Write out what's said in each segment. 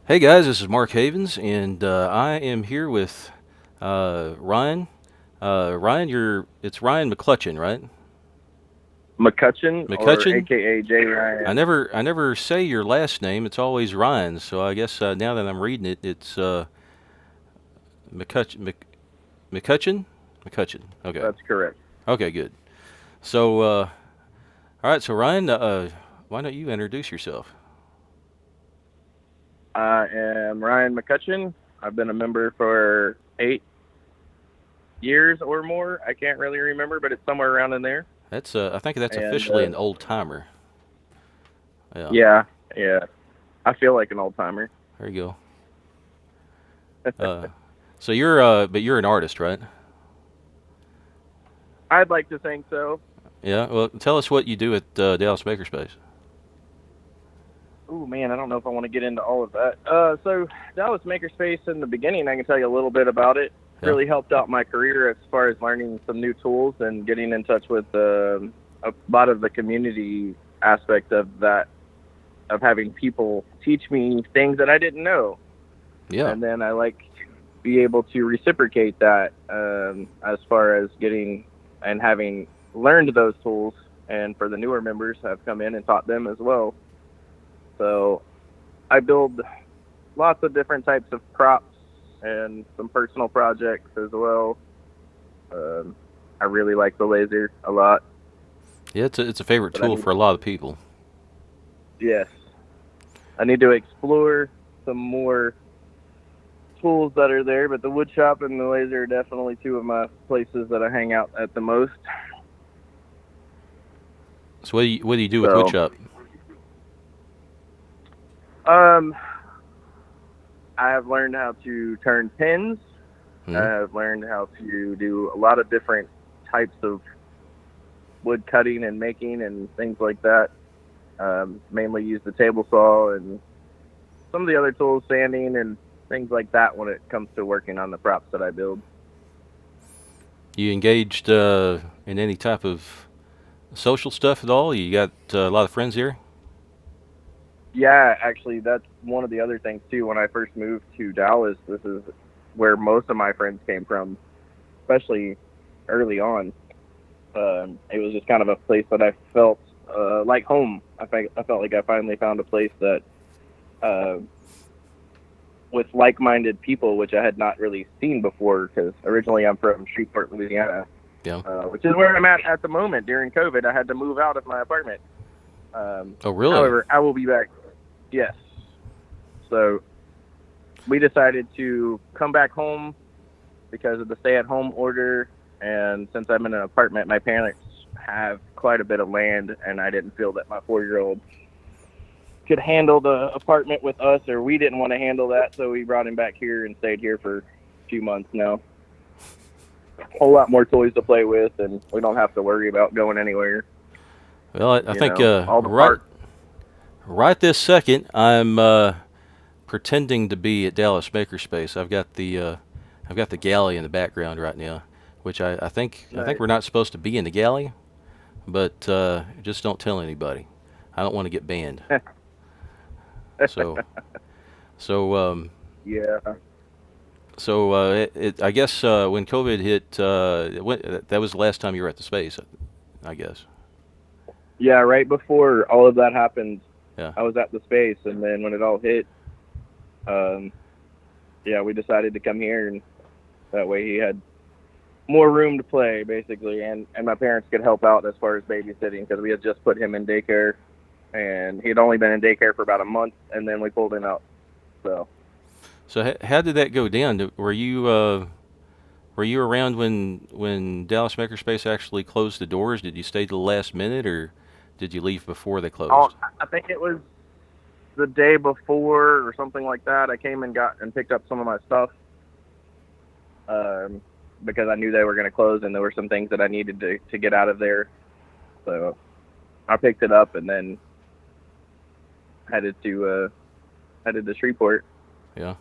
Hey guys, this is Mark Havens, and I am here with Ryan. Ryan, it's Ryan McCutcheon, right? McCutcheon, or McCutcheon. AKA Jay I Ryan. never, I never say your last name. It's always Ryan. So I guess now that I'm reading it, it's McCutcheon. McCutcheon. McCutcheon. Okay. That's correct. Okay. Good. So, all right. So Ryan, why don't you introduce yourself? I am Ryan McCutcheon. I've been a member for 8 years or more. I can't really remember, but it's somewhere around in there. I think that's And officially an old timer. Yeah. yeah, yeah, I feel like an old timer. There you go. So but you're an artist, right? I'd like to think so. Yeah. Well, tell us what you do at Dallas Makerspace. Oh man, I don't know if I want to get into all of that. So Dallas Makerspace in the beginning, I can tell you a little bit about it. Yeah. Really helped out my career as far as learning some new tools and getting in touch with a lot of the community aspect of that, of having people teach me things that I didn't know, Yeah. and then I like to be able to reciprocate that as far as getting and having learned those tools, and for the newer members, I've come in and taught them as well. So I build lots of different types of props and some personal projects as well. Um, I really like the laser a lot, Yeah. It's a favorite but I tool need, for a lot of people. yes, I need to explore some more tools that are there. But the wood shop and the laser are definitely two of my places that I hang out at the most. So what do you do with So, woodshop? um, I have learned how to turn pins. Hmm. I've learned how to do a lot of different types of wood cutting and making and things like that. Mainly use the table saw and some of the other tools, sanding and things like that when it comes to working on the props that I build. You engaged in any type of social stuff at all? You got a lot of friends here. Yeah, actually, that's one of the other things too. When I first moved to Dallas, this is where most of my friends came from, especially early on. It was just kind of a place that I felt like home. I felt like I finally found a place that uh, with like-minded people, which I had not really seen before. Because originally I'm from Shreveport, Louisiana, Yeah. which is where I'm at the moment. During COVID, I had to move out of my apartment. Oh, really? However, I will be back. Yes. So we decided to come back home because of the stay-at-home order, and since I'm in an apartment, my parents have quite a bit of land, and I didn't feel that my 4-year-old could handle the apartment with us, or we didn't want to handle that, so we brought him back here and stayed here for a few months now. A whole lot more toys to play with, and we don't have to worry about going anywhere. Well, I think All the right parks. right this second I'm pretending to be at Dallas Makerspace. I've got the galley in the background right now, which I think Nice. we're not supposed to be in the galley, but just don't tell anybody. I don't want to get banned. So so Yeah. I guess when COVID hit, that was the last time you were at the space. I guess. Yeah, right before all of that happened, Yeah. I was at the space, and then when it all hit, um, yeah, we decided to come here, and that way he had more room to play, basically, and my parents could help out as far as babysitting because we had just put him in daycare, and he'd only been in daycare for about a month, and then we pulled him out. So, So how did that go down? Were you around when Dallas Makerspace actually closed the doors? Did you stay till the last minute, or did you leave before they oh, closed? I think it was the day before or something like that. I came and got and picked up some of my stuff, um, because I knew they were going to close, and there were some things that I needed to get out of there. So I picked it up and then headed to headed to Shreveport. Yeah.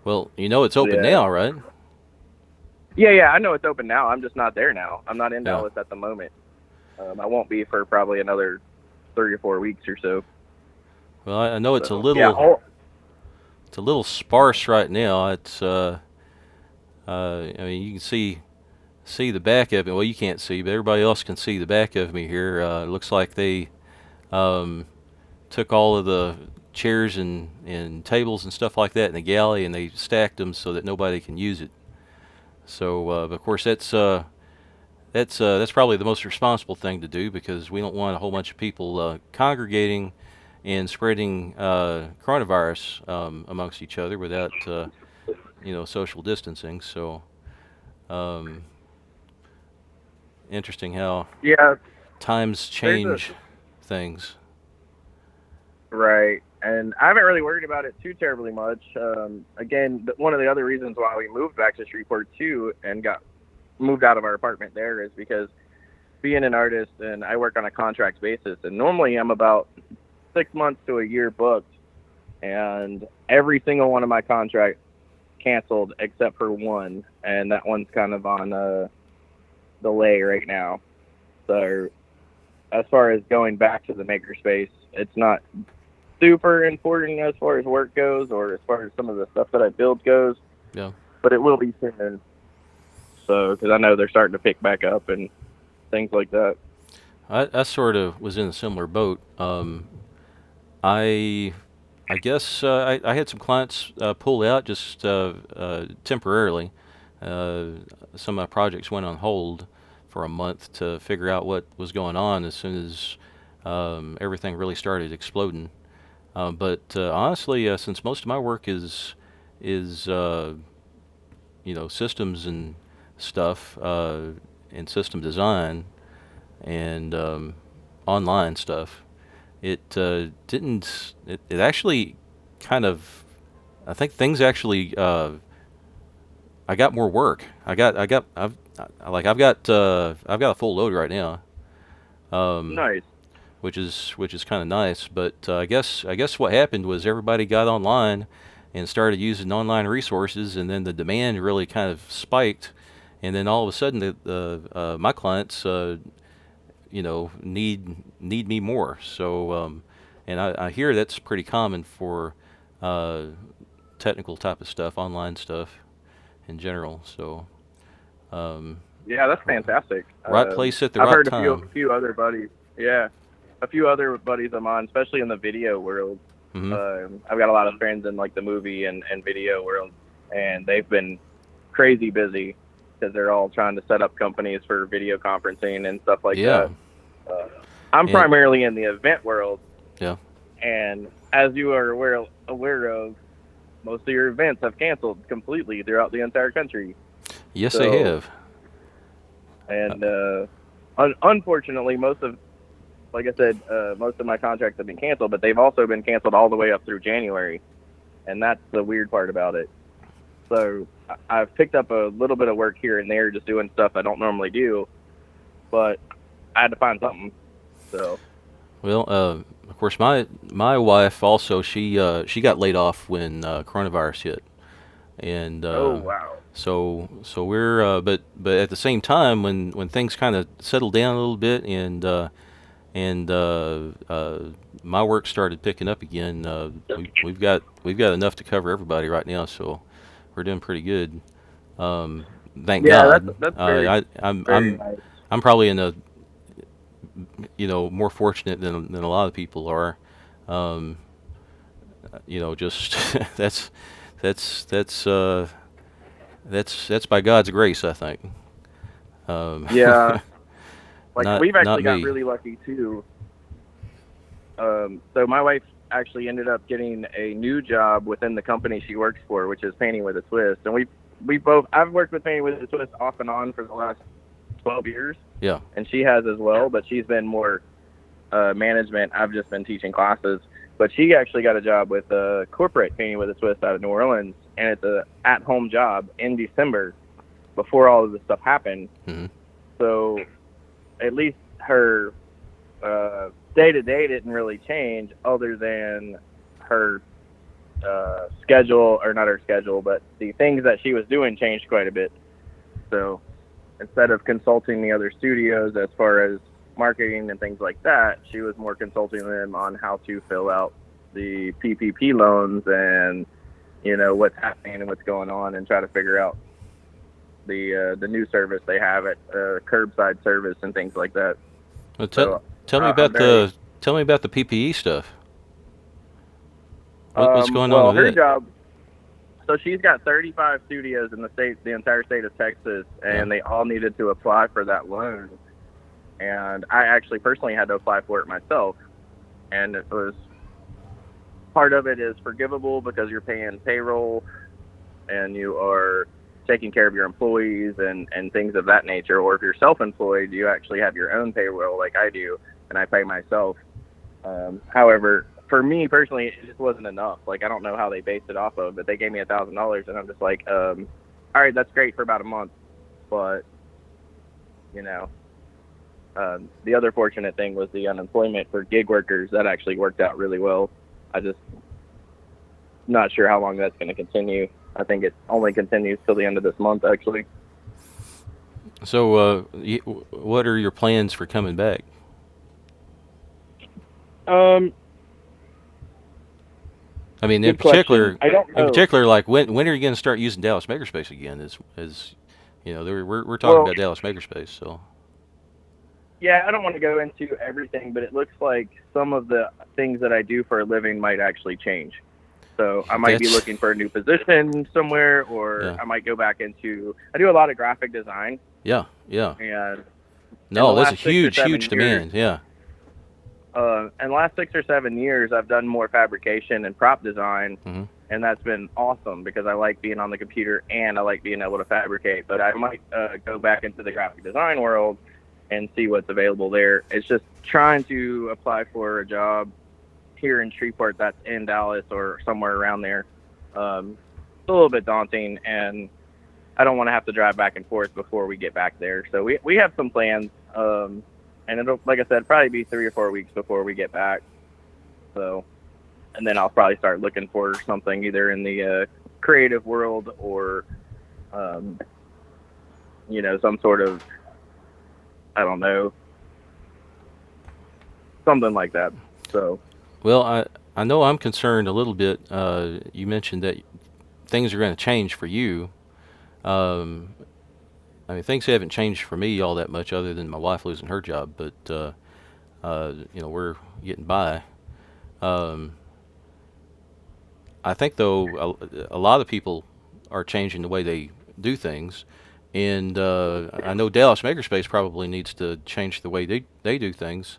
Well, you know it's So, open yeah, now, right? yeah. I know it's open now. I'm just not there now. I'm not in Yeah. Dallas at the moment. I won't be for probably another 3 or 4 weeks or so. Well, I know it's a So yeah. little it's a little sparse right now. I mean, you can see the back of it. Well, you can't see, but everybody else can see the back of me here. It looks like they um, took all of the chairs and tables and stuff like that in the galley, and they stacked them so that nobody can use it. So, of course, that's probably the most responsible thing to do because we don't want a whole bunch of people congregating and spreading coronavirus amongst each other without social distancing. So, um, interesting how Yeah, times there's a change things. right, and I haven't really worried about it too terribly much. Again, one of the other reasons why we moved back to Shreveport too and got moved out of our apartment there is because being an artist and I work on a contract basis, and normally I'm about 6 months to a year booked, and every single one of my contracts canceled except for one, and that one's kind of on delay right now. So as far as going back to the makerspace, it's not super important as far as work goes or as far as some of the stuff that I build goes, Yeah, but it will be soon. So because I know they're starting to pick back up and things like that. I sort of was in a similar boat. I I guess I had some clients pull out just temporarily. Uh, some of my projects went on hold for a month to figure out what was going on as soon as everything really started exploding. But honestly, since most of my work is systems and stuff and system design and online stuff, it didn't. It actually kind of. I think things actually. I got more work. I've got a full load right now. Um, Nice. which is kind of nice. But I guess what happened was everybody got online and started using online resources, and then the demand really kind of spiked, and then all of a sudden my clients need me more. So and I hear that's pretty common for uh, technical type of stuff, online stuff in general. So um, Yeah, that's r- fantastic. right place at the I've right heard time. a few other buddies. Yeah, a few other buddies of mine, especially in the video world. Hmm. I've got a lot of friends in like the movie and video world, and they've been crazy busy because they're all trying to set up companies for video conferencing and stuff like Yeah, that. Uh, I'm and primarily in the event world, yeah, and as you are aware of, most of your events have canceled completely throughout the entire country. yes, they So, have. Uh, and unfortunately, like I said, most of my contracts have been canceled, but they've also been canceled all the way up through January, and that's the weird part about it. So I've picked up a little bit of work here and there, just doing stuff I don't normally do, but I had to find something. So, well, of course, my wife also she got laid off when coronavirus hit, and oh wow, so we're but at the same time when things kind of settled down a little bit and my work started picking up again, we've got enough to cover everybody right now, so we're doing pretty good. Um, thank yeah, God. that's very very I'm nice. I'm probably in a more fortunate than a lot of people are. Um, just that's that's uh, that's by God's grace, I think. Um, Yeah, like we've not actually got me. really lucky too. So my wife actually ended up getting a new job within the company she works for, which is Painting with a Twist. And we both I've worked with Painting with a Twist off and on for the last 12 years, Yeah. and she has as well. But she's been more management. I've just been teaching classes. But she actually got a job with corporate Painting with a Twist out of New Orleans, and it's a at-home job in December before all of this stuff happened. Hmm. So at least her day to day didn't really change, other than her schedule, or not her schedule, but the things that she was doing changed quite a bit. So instead of consulting the other studios as far as marketing and things like that, she was more consulting them on how to fill out the PPP loans and what's happening and what's going on, and try to figure out the new service they have at curbside service and things like that. Well, So tell me I'm about very the PPE stuff. What's going on well. with Her it? job. So she's got 35 studios in the entire state of Texas, Yeah. and they all needed to apply for that loan. And I actually personally had to apply for it myself, and it was part of it is forgivable because you're paying payroll and you are taking care of your employees and things of that nature. Or if you're self-employed, you actually have your own payroll like I do, and I pay myself. However, for me personally, it just wasn't enough. Like, I don't know how they based it off of, but they gave me $1,000, and I'm just like, all right, that's great for about a month, but you know, the other fortunate thing was the unemployment for gig workers. That actually worked out really well. I just not sure how long that's going to continue. I think it only continues till the end of this month, actually. So, what are your plans for coming back? Um, I mean, Good question. I don't in know. particular, like when are you going to start using Dallas Makerspace again? As we're talking Well, about Dallas Makerspace, so yeah, I don't want to go into everything, but it looks like some of the things that I do for a living might actually change. So I might be that's looking for a new position somewhere, or yeah, I might go back into. I do a lot of graphic design, yeah, yeah. and in the No, that's a last six or huge, seven huge years, demand. Yeah, in the last 6 or 7 years, I've done more fabrication and prop design, hmm and that's been awesome because I like being on the computer and I like being able to fabricate. But I might go back into the graphic design world and see what's available there. It's just trying to apply for a job here in Shreveport that's in Dallas or somewhere around there. It's a little bit daunting, and I don't want to have to drive back and forth before we get back there. So we have some plans, and it'll, like I said, probably be 3 or 4 weeks before we get back. So, and then I'll probably start looking for something either in the creative world or, um, some sort of, I don't know, something like that. So, well, I know I'm concerned a little bit. You mentioned that things are going to change for you. Um, I mean, things haven't changed for me all that much, other than my wife losing her job. But we're getting by. Um, I think though a lot of people are changing the way they do things, and I know Dallas Makerspace probably needs to change the way they do things,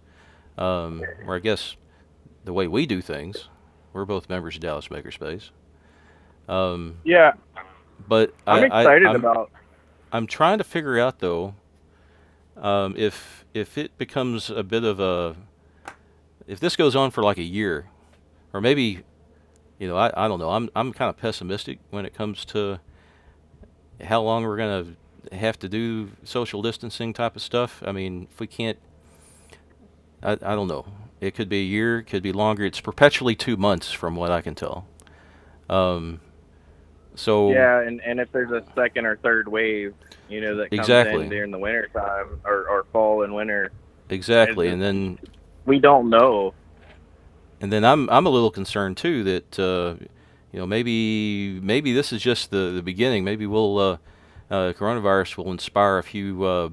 or I guess the way we do things. We're both members of Dallas Makerspace, um, yeah, but I'm excited about. I'm trying to figure out though, if it becomes a bit of a, if this goes on for like a year, or maybe, I don't know. I'm kind of pessimistic when it comes to how long we're gonna have to do social distancing type of stuff. I mean, if we can't, I don't know. It could be a year, it could be longer. It's perpetually 2 months, from what I can tell. Um, so Yeah, and if there's a second or third wave, that comes in exactly, during the winter time or fall and winter, it's exactly, just, and then we don't know. I'm a little concerned too that maybe this is just the beginning. Maybe coronavirus will inspire a few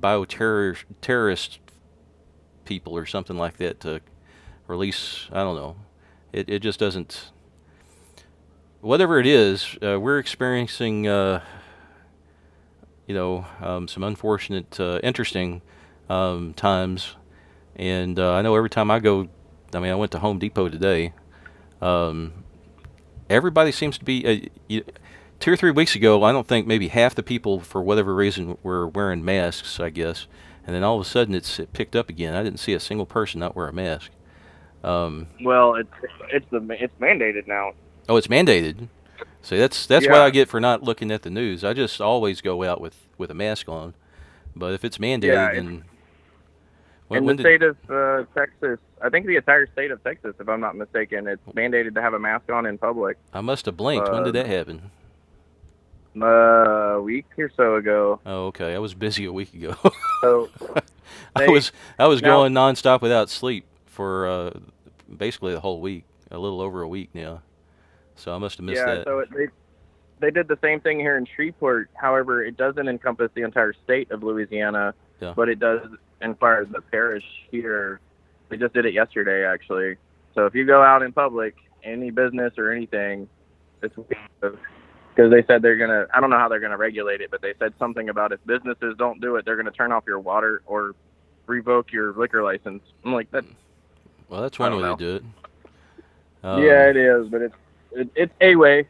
terrorist people or something like that to release. I don't know. It just doesn't. Whatever it is, we're experiencing some unfortunate, interesting times, and I know every time I go. I mean, I went to Home Depot today. Um, Everybody seems to be. 2 or 3 weeks ago, I don't think maybe half the people, for whatever reason, were wearing masks, I guess. And then all of a sudden, it picked up again. I didn't see a single person not wear a mask. Um, Well, it's mandated now. oh, it's mandated. See, that's what I Yeah, get for not looking at the news. I just always go out with a mask on. But if it's yeah. mandated, It's then in the when did state of Texas. I think the entire state of Texas, if I'm not mistaken, it's mandated to have a mask on in public. I must have blinked? When did Uh, that happen? a week or so ago. Oh, okay. I was busy a week ago. So I they was I was now going nonstop without sleep for basically the whole week, a little over a week now. So I must have missed Yeah, that. so they did the same thing here in Shreveport. However, it doesn't encompass the entire state of Louisiana, Yeah. but it does as far as the parish here. They just did it yesterday, actually. So if you go out in public, any business or anything, it's because they said they're gonna. I don't know how they're gonna regulate it, but they said something about if businesses don't do it, they're gonna turn off your water or revoke your liquor license. I'm like that. Well, that's I one don't way to know. do it. Yeah, Um, it is, but it's a way.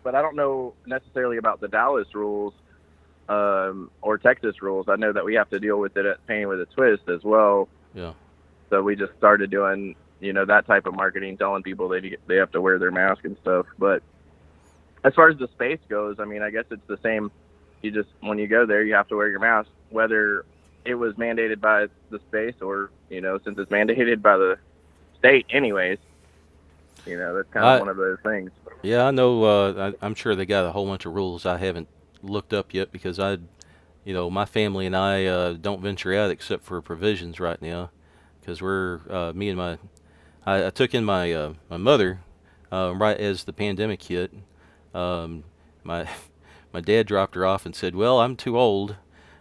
But I don't know necessarily about the Dallas rules or Texas rules. I know that we have to deal with it at Painting with a Twist as well. yeah. So we just started doing, that type of marketing, telling people they have to wear their mask and stuff. But as far as the space goes, I mean, I guess it's the same. You just when you go there, you have to wear your mask, whether it was mandated by the space or since it's mandated by the state, anyways. That's kind of I one of those things. Yeah, I know. I'm sure they got a whole bunch of rules I haven't looked up yet because my family and I don't venture out except for provisions right now because me and I took in my mother right as the pandemic hit. Um, my my dad dropped her off and said, "Well, I'm too old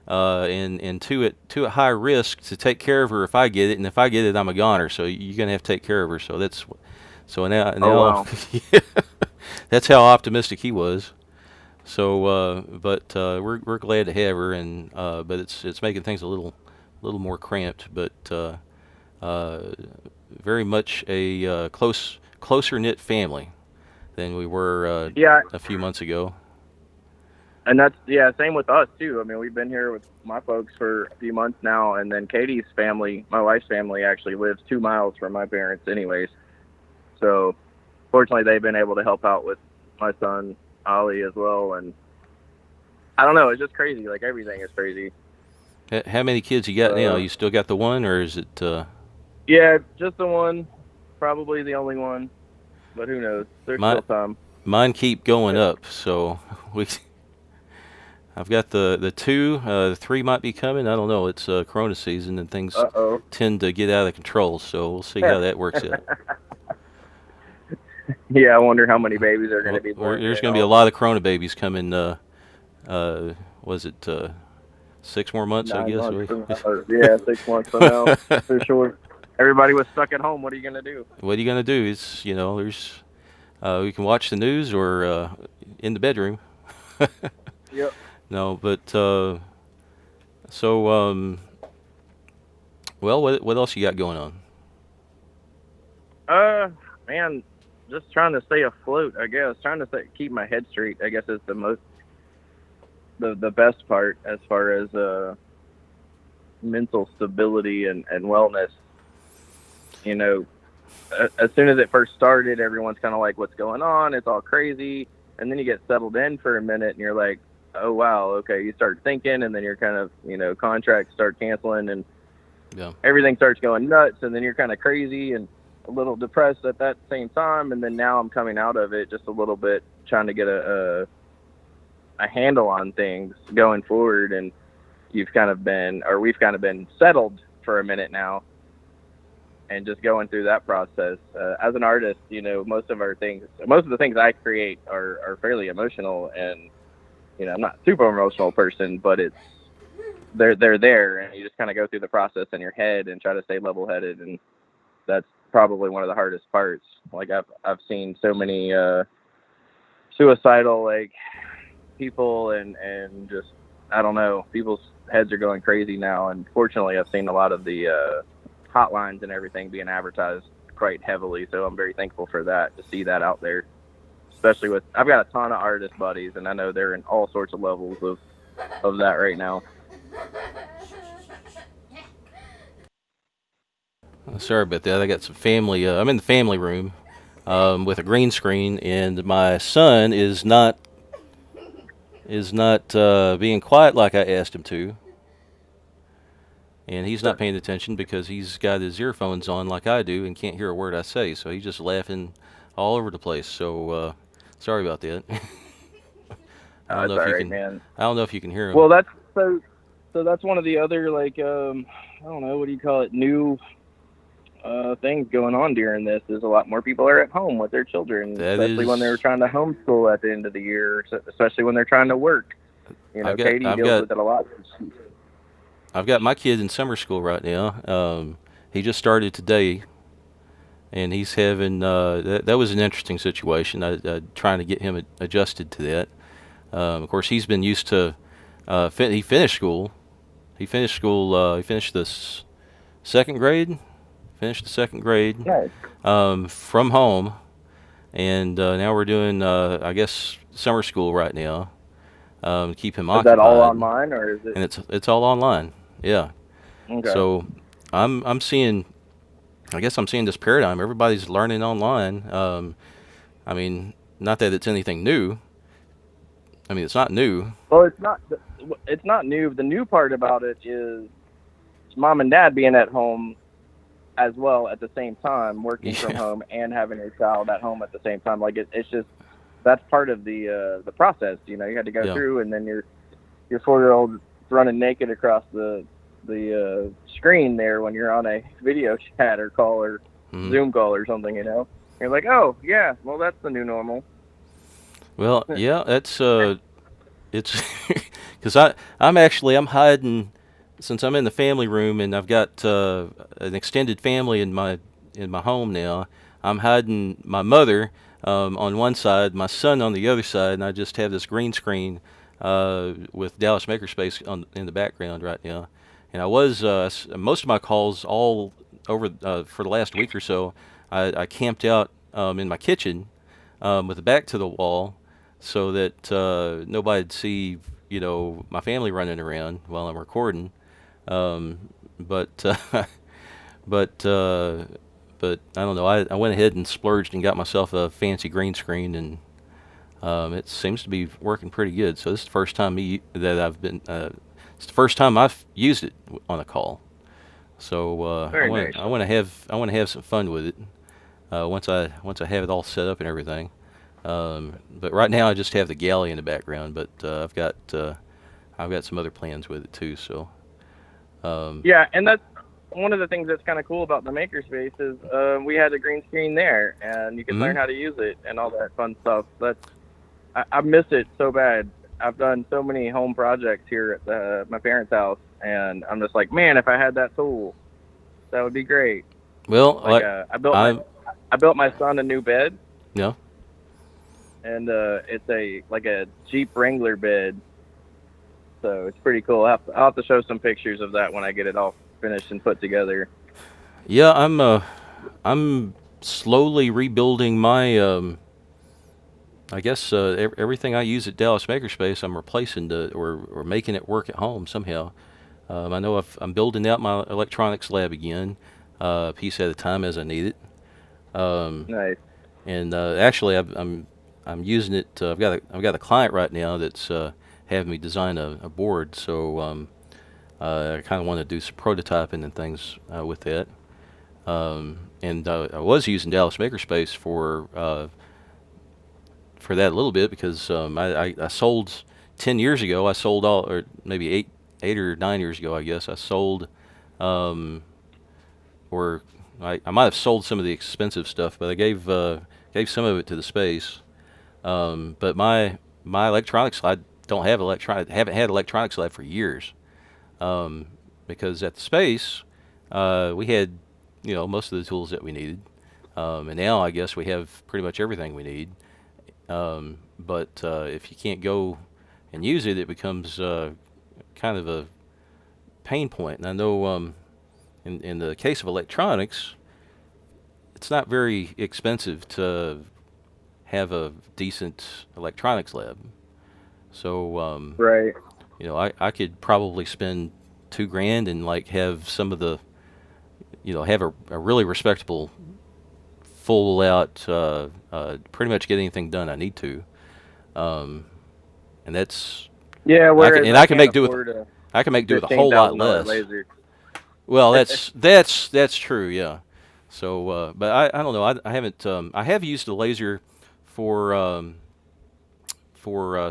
and too at high risk to take care of her if I get it, and if I get it, I'm a goner. So you're gonna have to take care of her." So Oh now wow. yeah, that's how optimistic he was. So, but we're glad to have her, and but it's making things a little more cramped, but uh, very much a closer knit family than we were Yeah, a few months ago. and that's same with us too. I mean, we've been here with my folks for a few months now, and then Katie's family, my wife's family, actually lives 2 miles from my parents, anyways. So fortunately, they've been able to help out with my son Ollie as well. And I don't know, it's just crazy. Like everything is crazy. How many kids you got now? Uh, You still got the one, or is it? yeah, just the one, probably the only one, but who knows? There's My still time. mine keep going up, so we. I've got the two, the three might be coming. I don't know. It's Corona season and things Uh tend to get out of control. So we'll see oh. how that works out. Yeah, I wonder how many babies are going to Well, be born there's during going to be all a of lot this. of Corona babies coming. Was it 6 more months? I 9 months guess. from now, or, yeah, 6 months from now, for sure. Everybody was stuck at home. What are you going to do? What are you going to do? It's there's we can watch the news or in the bedroom. Yep. No, but so well, what else you got going on? Uh, man, just trying to stay afloat. I guess trying to keep my head straight. I guess is the best part as far as mental stability and wellness. You know, as soon as it first started, everyone's kind of like, "What's going on?" It's all crazy, and then you get settled in for a minute, and you're like, "Oh wow, okay." You start thinking, and then you're kind of contracts start canceling, and Yeah. everything starts going nuts, and then you're kind of crazy and a little depressed at that same time. And then now I'm coming out of it just a little bit, trying to get a handle on things going forward. And we've kind of been settled for a minute now, and just going through that process. As an artist, most of the things I create are fairly emotional, and I'm not a super emotional person, but they're there, and you just kind of go through the process in your head and try to stay level headed, and that's probably one of the hardest parts. Like I've seen so many suicidal like people, and just I don't know, people's heads are going crazy now. And fortunately, I've seen a lot of the hotlines and everything being advertised quite heavily, so I'm very thankful for that, to see that out there. Especially with I've got a ton of artist buddies, and I know they're in all sorts of levels of that right now. Sorry about that. I got some family. I'm in the family room with a green screen, and my son is not being quiet like I asked him to, and he's not paying attention because he's got his earphones on like I do and can't hear a word I say. So he's just laughing all over the place. So sorry about that. I don't know It's if all you right, can. man. I don't know if you can hear him. Well, that's so. So that's one of the other, like, I don't know, what do you call it? New things going on during this is a lot more people are at home with their children, That especially when they're is, trying to homeschool at the end of the year, especially when they're trying to work. I've got, Katie I've deals got, with it a lot. I've got my kid in summer school right now. He just started today, and he's having that was an interesting situation. Trying to get him adjusted to that. Of course, he's been used to. He finished school. He finished school. He finished this second grade. Finished the second grade Nice. from home, and now we're doing, I guess, summer school right now to keep him Is that all occupied, online or is it and it's all online. Yeah. okay? So I'm seeing. I guess I'm seeing this paradigm. Everybody's learning online. I mean, not that it's anything new. I mean, it's not new. Well, it's not new. The new part about it is mom and dad being at home as well at the same time, working from Yeah. home and having your child at home at the same time. Like it's just that's part of the process. You had to go Yeah. through, and then your 4-year-old running naked across the screen there when you're on a video chat or call or Mhm. Zoom call or something. You're like, oh yeah, well that's the new normal. Well, yeah, that's it's because I'm hiding since I'm in the family room and I've got an extended family in my home now. I'm hiding my mother on one side, my son on the other side, and I just have this green screen with Dallas Makerspace in the background right now. And I was most of my calls all over for the last week or so. I camped out in my kitchen with the back to the wall so that nobody'd see, my family running around while I'm recording. But but but I don't know. I went ahead and splurged and got myself a fancy green screen, and it seems to be working pretty good. So this is the first time that I've been. It's the first time I've used it on a call. So Very nice. I want to have some fun with it once I have it all set up and everything. But right now I just have the galley in the background, but I've got some other plans with it too. So um, Yeah, and that's one of the things that's kind of cool about the makerspace is we had a green screen there, and you could mhm. learn how to use it and all that fun stuff. I miss it so bad. I've done so many home projects here at my parents' house, and I'm just like, man, if I had that tool, that would be great. Well, Like like I I'm, built my son a new bed, you know, and it's a Jeep Wrangler bed, so it's pretty cool. I'll have to show some pictures of that when I get it all finished and put together. yeah, I'm slowly rebuilding my I guess everything I use at Dallas Makerspace, I'm replacing or making it work at home somehow. I know I'm building out my electronics lab again, a piece at a time as I need it. Um, Nice. and actually, I'm using it. I've got a client right now that's having me design a board. So I kind of want to do some prototyping and things with that. And I was using Dallas Makerspace for that a little bit because I sold 10 years ago. I sold all, or maybe 8 or 9 years ago, I guess. I sold, um, or I might have sold some of the expensive stuff, but I gave some of it to the space. But my electronics, I don't have electronic, haven't had electronics lab for years. Um, because at the space, we had, most of the tools that we needed. And now I guess we have pretty much everything we need. But if you can't go and use it, it becomes kind of a pain point. And I know in the case of electronics, it's not very expensive to have a decent electronics lab. So Right. I could probably spend 2 grand and like have some of the have a really respectable full out pretty much get anything done I need to. Um, and that's Yeah. Whereas I I can can't make do with afford a I can make do with a fifteen whole lot thousand dollar less. laser. Well, that's true, yeah. So, but I don't know. I haven't. I have used the laser for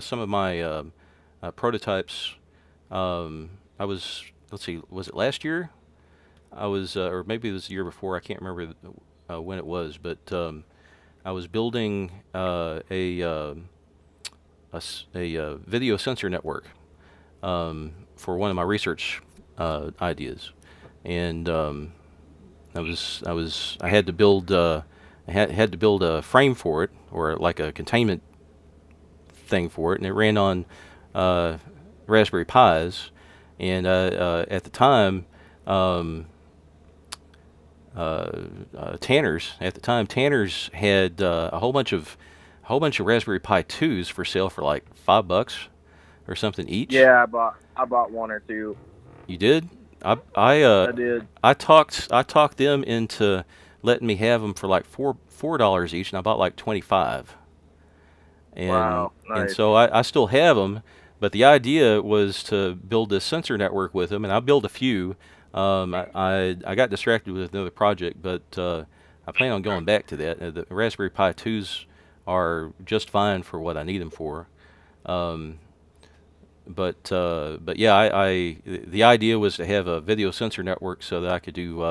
some of my prototypes. I was let's see, was it last year? I was, or maybe it was the year before. I can't remember when it was, but I was building a video sensor network for one of my research ideas, and I had to build had to build a frame for it, or like a containment thing for it, and it ran on uh, Raspberry Pis, and at the time. Um, Tanners had a whole bunch of Raspberry Pi 2s for sale for like $5 or something each. Yeah, I bought one or two. You did? I I uh I did. I talked them into letting me have them for like $4 each, and I bought like 25. And Wow, and nice. so I still have them, but the idea was to build this sensor network with them, and I built a few. I got distracted with another project, but I plan on going back to that. The Raspberry Pi 2s are just fine for what I need them for. Um, but yeah, the idea was to have a video sensor network so that I could do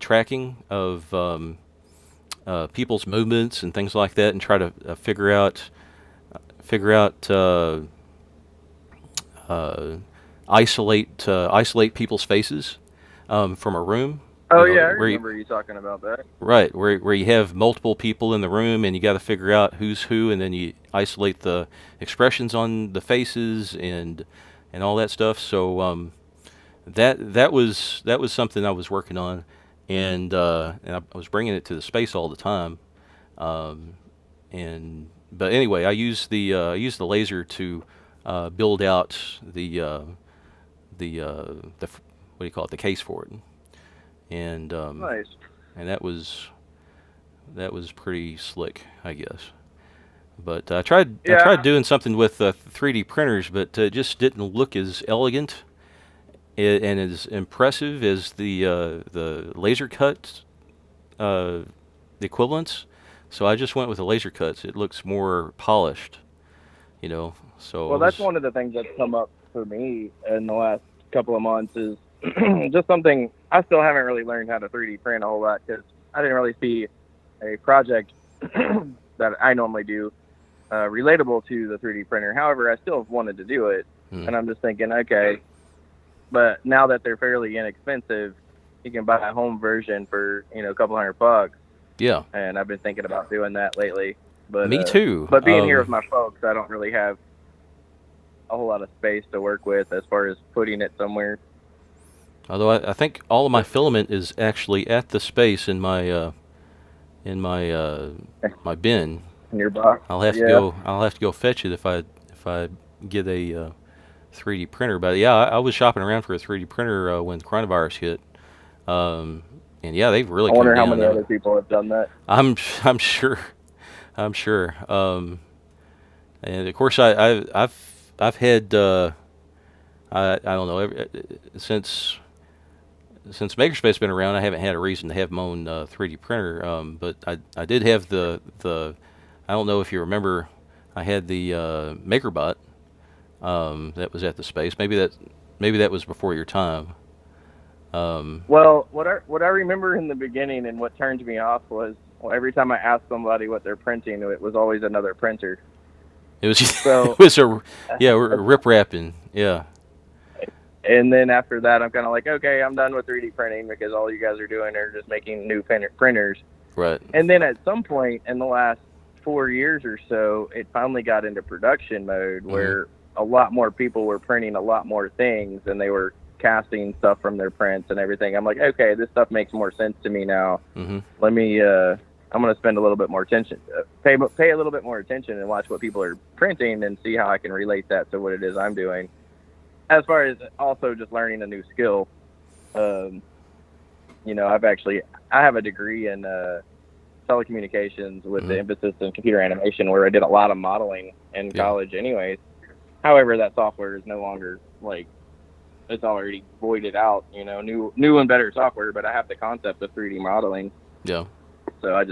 tracking of people's movements and things like that, and try to figure out uh, isolate people's faces from a room. Oh You know, yeah, I where you, remember you talking about that. right, where you have multiple people in the room, and you got to figure out who's who, and then you isolate the expressions on the faces and all that stuff. So that was something I was working on, and I was bringing it to the space all the time. Um, and but anyway, I used the laser to build out what do you call it, the case for it, and Nice. and that was pretty slick, I guess. But I tried Yeah. doing something with 3D printers, but it just didn't look as elegant and as impressive as the laser cut uh, equivalents. So I just went with the laser cuts. It looks more polished, you know. So Well, it that's was, one of the things that's come up for me in the last couple of months is just something I still haven't really learned how to 3D print a whole lot because I didn't really see a project that I normally do relatable to the 3D printer. However, I still wanted to do it, hmm, and I'm just thinking, okay, but now that they're fairly inexpensive, you can buy a home version for a couple $100, yeah, and I've been thinking about doing that lately. But me too. but being here with my folks, I don't really have a whole lot of space to work with as far as putting it somewhere. Although I think all of my filament is actually at the space in my bin. In your box. I'll have to Yeah. go. I'll have to go fetch it if I get a 3D printer. But yeah, I was shopping around for a 3D printer when coronavirus hit, um, and yeah, they've really I come wonder how down many now. other people have done that. I'm sure. I'm sure. And of course, I've had I don't know since Makerspace has been around, I haven't had a reason to have my own 3D printer. But I did have the I don't know if you remember, I had the MakerBot that was at the space. Maybe that was before your time. Um, Well, what I remember in the beginning and what turned me off was every time I asked somebody what they're printing, it was always another printer. it was it So, was a yeah, we're rip wrapping, yeah, and then after that, I'm kind of like, okay, I'm done with 3D printing because all you guys are doing are just making new printers. right, And then at some point in the last 4 years or so, it finally got into production mode hmm, where a lot more people were printing a lot more things and they were casting stuff from their prints and everything. I'm like, okay, this stuff makes more sense to me now. hmm, Let me, I'm going to spend a little bit more attention, pay a little bit more attention and watch what people are printing and see how I can relate that to what it is I'm doing. As far as also just learning a new skill, um, I have a degree in telecommunications with hmm, the emphasis in computer animation, where I did a lot of modeling in yeah, college, anyways. However, that software is no longer like it's already voided out. New and better software, but I have the concept of 3D modeling, yeah. so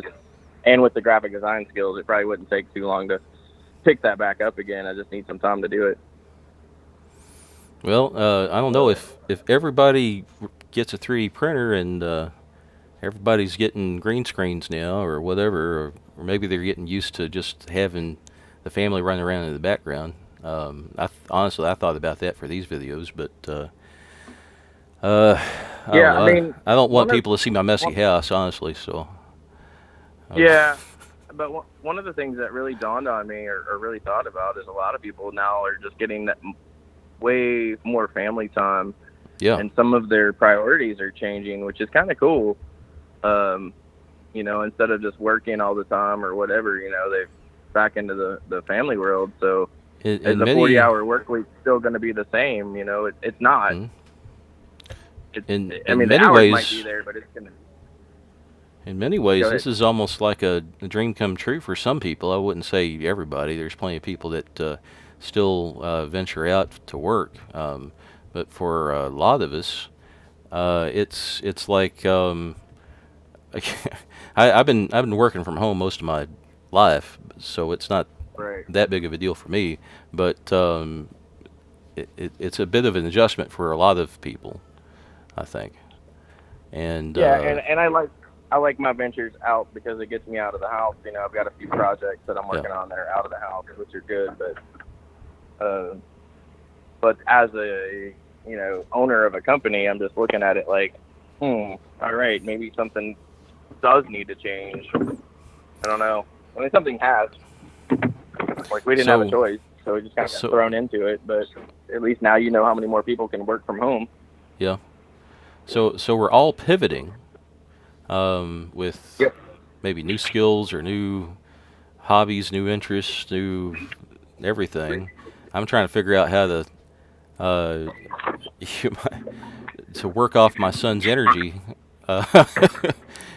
and with the graphic design skills, it probably wouldn't take too long to pick that back up again. I just need some time to do it. Well, I don't know So if everybody. gets a 3D printer and everybody's getting green screens now or whatever, or maybe they're getting used to just having the family running around in the background. Honestly, I thought about that for these videos, but I don't Yeah, I know. mean, I don't want one of people to see my messy one, house, honestly. So, uh, yeah, but one of the things that really dawned on me, or really thought about, is a lot of people now are just getting that way more family time, yeah. and some of their priorities are changing, which is kind of cool. Um, instead of just working all the time or whatever, they've back into the family world. So is In the many 40-hour work week still going to be the same? It's not. mm, It's, I in mean, the many hours might be ways, there, but it's going to in many ways, go this ahead. is almost like a dream come true for some people. I wouldn't say everybody. There's plenty of people that still venture out to work, but for a lot of us, it's like I've been working from home most of my life, so it's not Right. that big of a deal for me. But it's a bit of an adjustment for a lot of people, I think. And Yeah, and I like my ventures out because it gets me out of the house. I've got a few projects that I'm yeah, working on that are out of the house, which are good. Uh, but as a owner of a company, I'm just looking at it like, all right, maybe something does need to change. I don't know. I mean, something has. Like, we didn't have a so choice, so we just kind of got so thrown into it. But at least now you know how many more people can work from home. yeah, so we're all pivoting with Yep. maybe new skills or new hobbies, new interests, new everything. I'm trying to figure out how to uh, to work off my son's energy. Uh,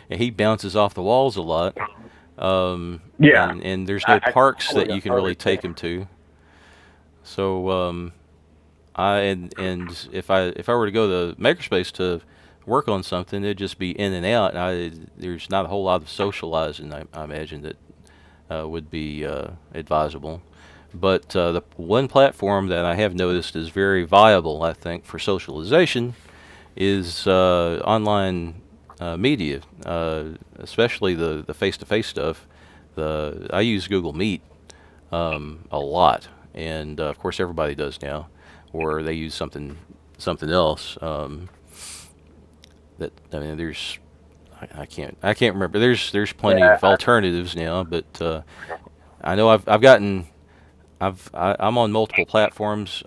and he bounces off the walls a lot. Yeah, And there's no I parks that totally you can really take understand. him to. So and if I were to go to Makerspace to work on something, it'd just be in and out. There's not a whole lot of socializing. I imagine that would be advisable. But the one platform that I have noticed is very viable, I think, for socialization is online media, especially the face-to-face stuff. I use Google Meet a lot, and of course everybody does now, or they use something else. That I mean, I can't remember. There's plenty Yeah, of alternatives now, but I know I'm on multiple platforms.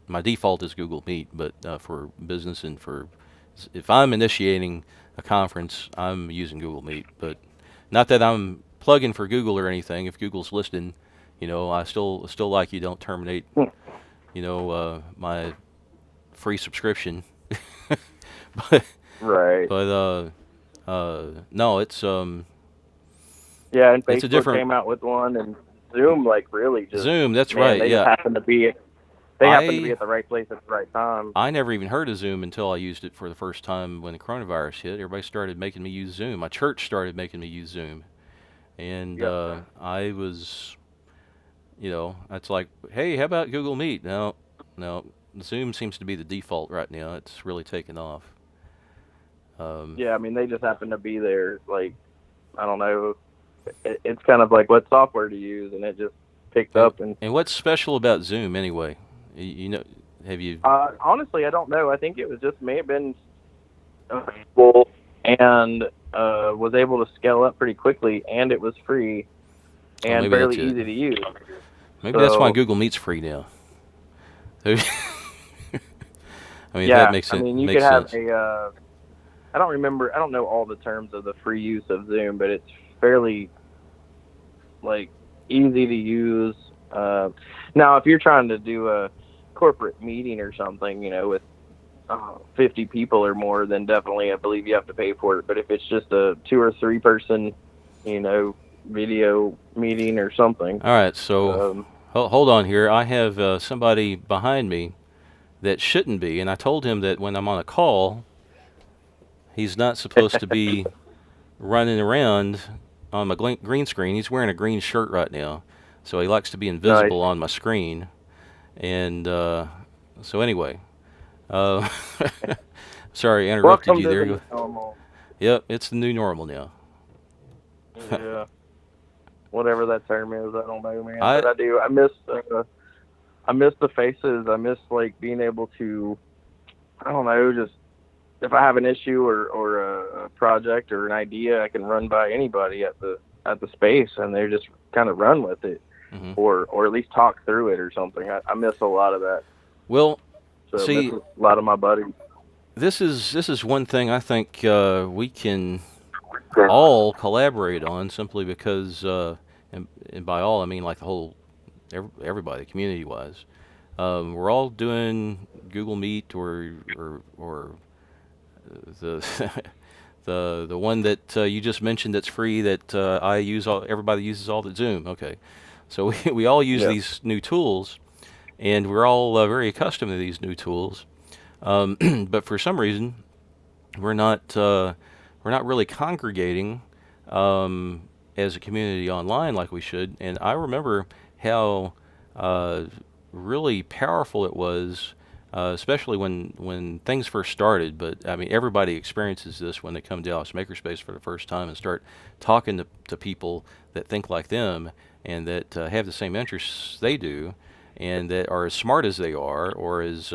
My default is Google Meet, but for business and for if I'm initiating a conference, I'm using Google Meet. But not that I'm plugging for Google or anything. If Google's listening, I still like you don't terminate, my free subscription. but right. no, Yeah, and it's a Facebook different came out with one, and Zoom, like, really just, Zoom. That's man, right. they just Yeah, happened to be I at the right place at the right time. I never even heard of Zoom until I used it for the first time when the coronavirus hit. Everybody started making me use Zoom. My church started making me use Zoom, and Yep. I was, it's like, hey, how about Google Meet? No, no, Zoom seems to be the default right now. It's really taken off. Um, Yeah, I mean, they just happened to be there. Like, I don't know. It's kind of like what software to use, and it just picked and, up. And and what's special about Zoom anyway? Have you? honestly, I don't know. I think it was just may have been full and was able to scale up pretty quickly, and it was free Oh, and maybe that's fairly it. easy to use. Maybe that's why So Google Meet's free now. I mean, if that yeah, I mean, you could makes have sense. a. I don't remember. I don't know all the terms of the free use of Zoom, but it's fairly like easy to use. Now, if you're trying to do a corporate meeting or something, with 50 people or more, then definitely I believe you have to pay for it. But if it's just a 2 or 3 person, video meeting or something, All right, so um, hold on here. I have somebody behind me that shouldn't be, and I told him that when I'm on a call, he's not supposed to be running around on my green screen. He's wearing a green shirt right now, so he likes to be nice. invisible on my screen. And so anyway, uh, Sorry, I interrupted Welcome you to the there. new normal. Yep, it's the new normal now. Yeah, whatever that term is, I don't know, man. I But I do. I miss the faces. I miss like being able to. I don't know. Just if I have an issue or a project or an idea, I can run by anybody at the space, and they just kind of run with it, hmm or at least talk through it or something. I miss a lot of that. well, So I miss see, a lot of my buddies. this is one thing I think we can all collaborate on simply because, and by all I mean like the whole everybody, community wise. We're all doing Google Meet or the the one that you just mentioned that's free that I use. Everybody uses all the Zoom. Okay, so we all use Yeah. these new tools, and we're all very accustomed to these new tools. But for some reason, we're not we're not really congregating um, as a community online like we should. And I remember how uh, really powerful it was, especially when things first started. But I mean, everybody experiences this when they come to Dallas Makerspace for the first time and start talking to people that think like them and that have the same interests they do, and that are as smart as they are, or as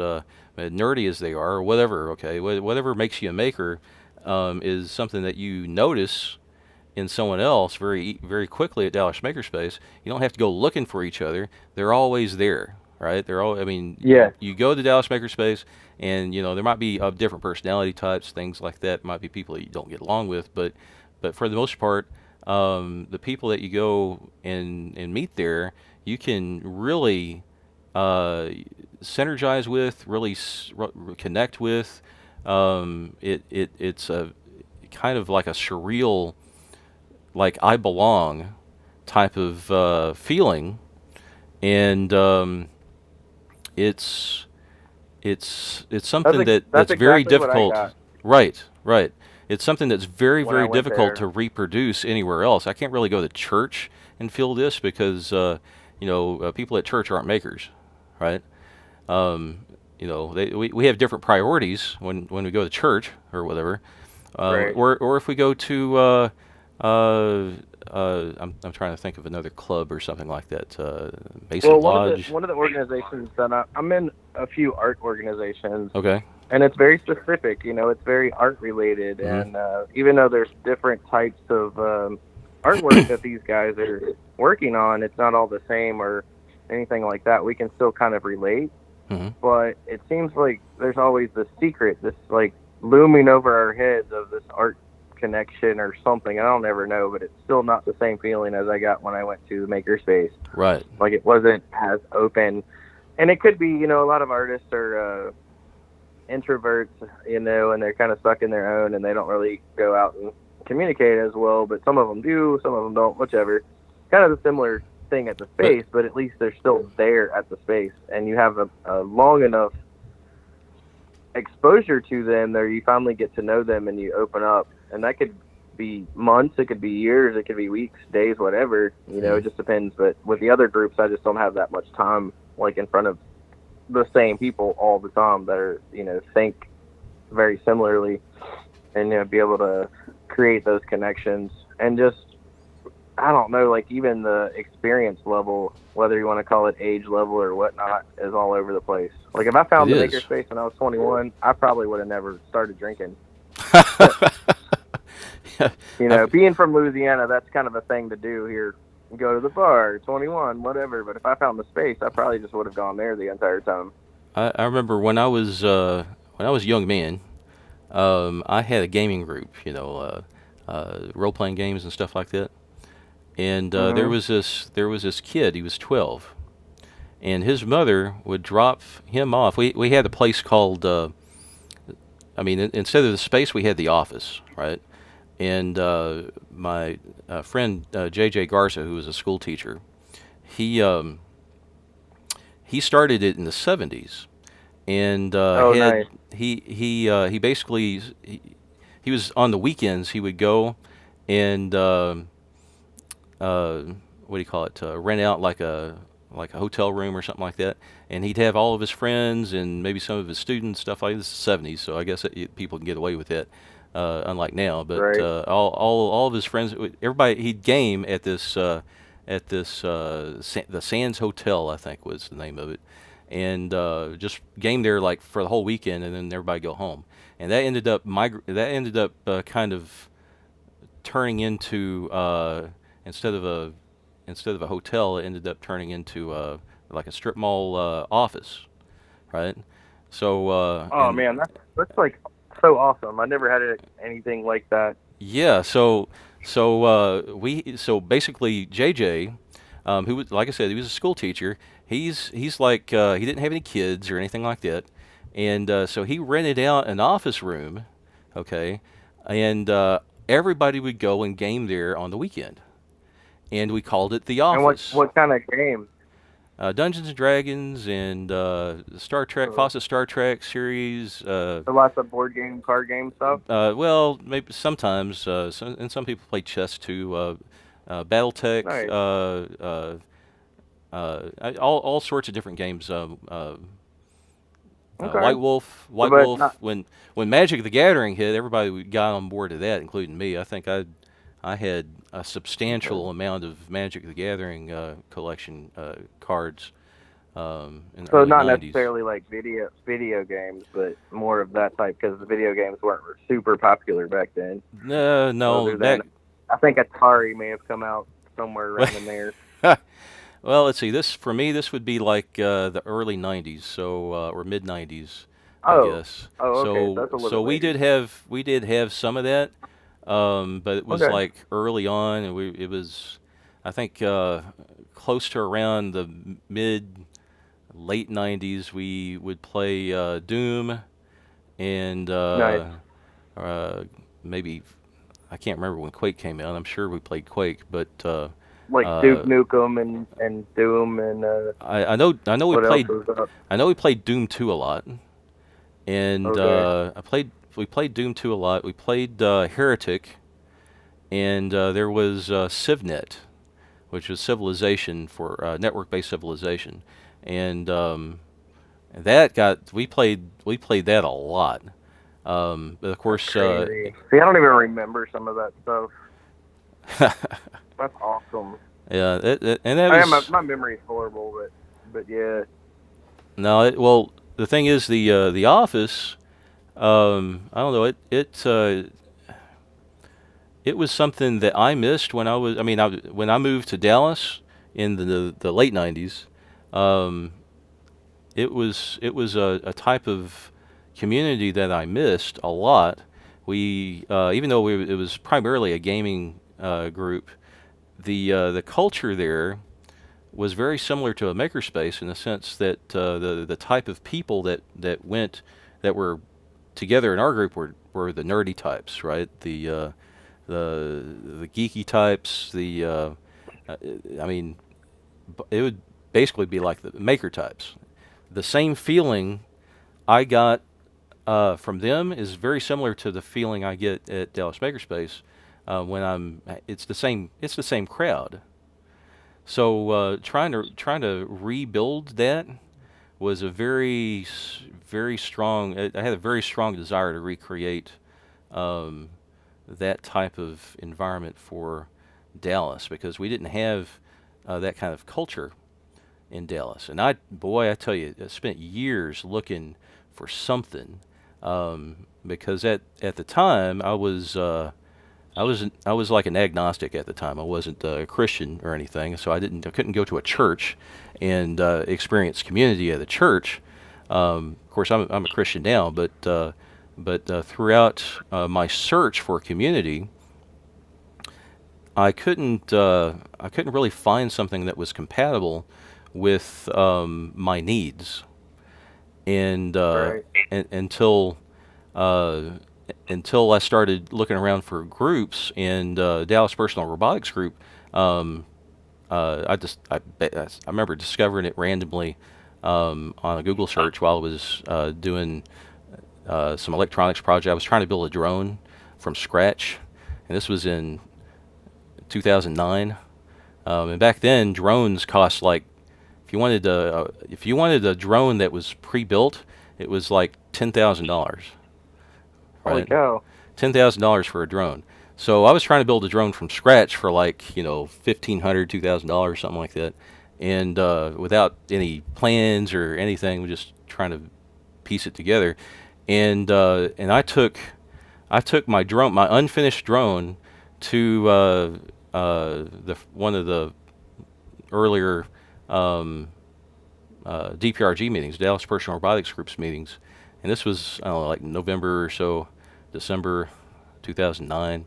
nerdy as they are, or whatever. Okay, whatever makes you a maker is something that you notice in someone else very quickly at Dallas Makerspace. You don't have to go looking for each other; they're always there, right? They're all. I mean, Yeah. you go to Dallas Makerspace, and there might be of different personality types, things like that. Might be people that you don't get along with, but for the most part, the people that you go and meet there, you can really synergize with, really connect with. It's a kind of like a surreal, like I belong type of feeling, and it's it's something That's that's very exactly what I difficult. got Right, right. It's something that's very when I very went difficult there. to reproduce anywhere else. I can't really go to church and feel this because people at church aren't makers, right? Um, we have different priorities when we go to church or whatever, Right. or if we go to I'm trying to think of another club or something like that, Mason Well, Lodge. one of the organizations that I'm in, a few art organizations, Okay. and it's very specific. You know, it's very art related, hmm and even though there's different types of artwork that these guys are working on, it's not all the same or anything like that. We can still kind of relate, hmm but it seems like there's always this secret, this like looming over our heads of this art connection or something. I don't ever know, but it's still not the same feeling as I got when I went to the Makerspace. Right. Like it wasn't as open, and it could be, a lot of artists are introverts, and they're kind of stuck in their own, and they don't really go out and communicate as well. But some of them do, some of them don't. Whichever, kind of a similar thing at the But space, but at least they're still there at the space, and you have a long enough exposure to them there you finally get to know them and you open up, and that could be months, it could be years, it could be weeks, days, whatever, mm, it just depends. But with the other groups, I just don't have that much time like in front of the same people all the time that are think very similarly, and be able to create those connections. And just, I don't know, like even the experience level, whether you want to call it age level or whatnot, is all over the place. Like if I it found the is. makerspace when I was 21, I probably would have never started drinking. Yeah, I've, Being from Louisiana, that's kind of a thing to do here. Go to the bar, 21, whatever. But if I found the space, I probably just would have gone there the entire time. I remember when I was a young man, I had a gaming group, role playing games and stuff like that. And Hmm. there was this kid. He was 12, and his mother would drop him off. We had a place called instead of the space, we had the office, right? And my friend J.J. Garza, who was a school teacher, he um, he started it in the 70s, and Oh, nice. he basically he was on the weekends. He would go and uh, what do you call it? Rent out like like a hotel room or something like that, and he'd have all of his friends and maybe some of his students, stuff like this. Is the '70s, so I guess people can get away with it, unlike now. But Right. all of his friends, everybody, he'd game at this the Sands Hotel, I think was the name of it, and just game there like for the whole weekend, and then everybody go home. And that ended up kind of turning into instead of a hotel, it ended up turning into like a strip mall office, right? So Oh and man, that's like so awesome. I never had anything like that. yeah, so basically JJ, who was, like I said, he was a school teacher. He's like he didn't have any kids or anything like that, and so he rented out an office room, okay, and everybody would go and game there on the weekend, and we called it the And what office. what kind of game? Dungeons and Dragons and Star Trek, Uh, Fawcett Star Trek series. so lots of board game, card game stuff. Well, maybe sometimes, and some people play chess too. BattleTech, Nice. all sorts of different games. Okay. White But not Wolf. When Magic the Gathering hit, everybody got on board to that, including me. I think I had a okay. substantial amount of Magic the Gathering collection cards in the So early not '90s. necessarily like video games, but more of that type because the video games weren't super popular back then. No, no, Other than back. I think Atari may have come out somewhere around in there. Well, let's see. This for me, this would be like the early '90s, so or mid '90s, I Oh, guess. oh, okay. So that's a So little later. we did have some of that, but it was Okay. like early on, and it was, I think, close to around the mid late '90s. We would play Doom and Nice. uh, maybe I can't remember when Quake came out. I'm sure we played Quake, but Like Duke uh, Nukem and Doom and I know what else was up? we played Doom 2 a lot, and Okay. we played Doom 2 a lot. We played Heretic, and there was CivNet, which was Civilization for network-based Civilization, and that got we played that a lot. But of That's course, crazy. See, I don't even remember some of that stuff. That's awesome. yeah, and that I am was my memory's horrible, but yeah. no. Well, the thing is, the Office. I don't know. It was something that I missed when I was. I mean, when I moved to Dallas in the late '90s, um, it was a type of community that I missed a lot. We even though it was primarily a gaming group, the culture there was very similar to a makerspace in the sense that the type of people that were together in our group were the nerdy types, right? The geeky types. Uh, I mean, it would basically be like the maker types. The same feeling I got from them is very similar to the feeling I get at Dallas Makerspace when I'm. It's the same crowd. So trying to rebuild that was a very strong. I had a very strong desire to recreate um, that type of environment for Dallas because we didn't have that kind of culture in Dallas. And I tell you, I spent years looking for something because at the time I was like an agnostic at the time. I wasn't a Christian or anything, so I couldn't go to a church and experience community at a church. Of course, I'm a Christian now, but throughout my search for community, I couldn't really find something that was compatible with my needs, and, Right. until uh, until I started looking around for groups, and Dallas Personal Robotics Group. Um, I remember discovering it randomly on a Google search while I was doing some electronics project. I was trying to build a drone from scratch, and this was in 2009. And back then, drones cost like if you wanted a drone that was pre-built, it was like $10,000, Holy right? cow. $10,000 for a drone. So I was trying to build a drone from scratch for like, $1,500, $2,000, something like that, and without any plans or anything, we're just trying to piece it together. And I took my drone, my unfinished drone, to the one of the earlier um, DPRG meetings, Dallas Personal Robotics Group's meetings, and this was, I don't know, like November or so, December 2009.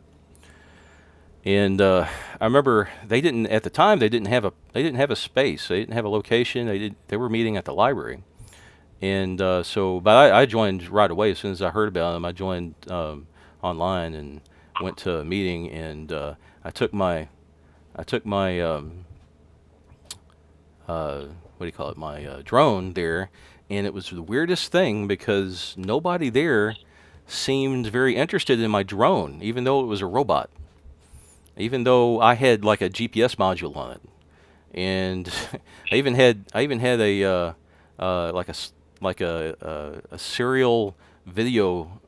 And I remember they didn't at the time they didn't have a space, they didn't have a location, they were meeting at the library. And but I joined right away as soon as I heard about them. I joined online and went to a meeting, and I took my what do you call it, my drone there, and it was the weirdest thing because nobody there seemed very interested in my drone, even though it was a robot, even though I had like a GPS module on it, and I even had like a serial video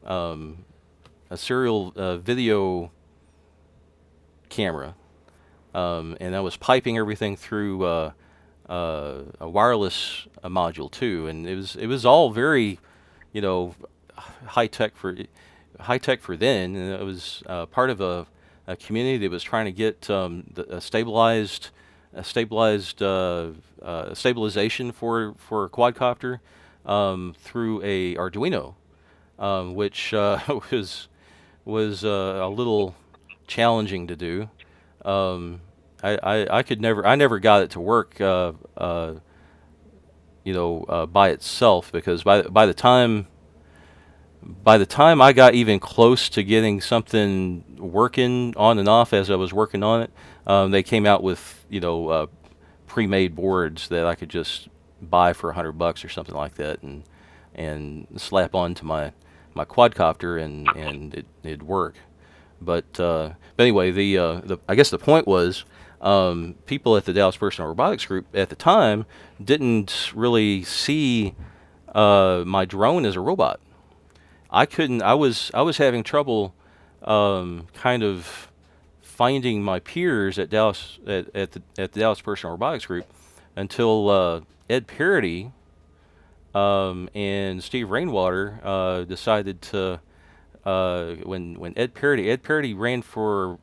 video camera, and I was piping everything through a wireless module too, and it was all very, you know, high tech for high tech for then. And it was part of a community that was trying to get a stabilized stabilization for a quadcopter through a Arduino, which was a little challenging to do. I never got it to work, by itself, because by the time I got even close to getting something working on and off as I was working on it, they came out with, pre-made boards that I could just buy for $100 or something like that, and slap onto my quadcopter, and it'd work. But anyway, the I guess the point was, people at the Dallas Personal Robotics Group at the time didn't really see my drone as a robot. I couldn't. I was having trouble kind of finding my peers at the Dallas Personal Robotics Group until Ed Parody and Steve Rainwater decided to, when Ed Parody ran for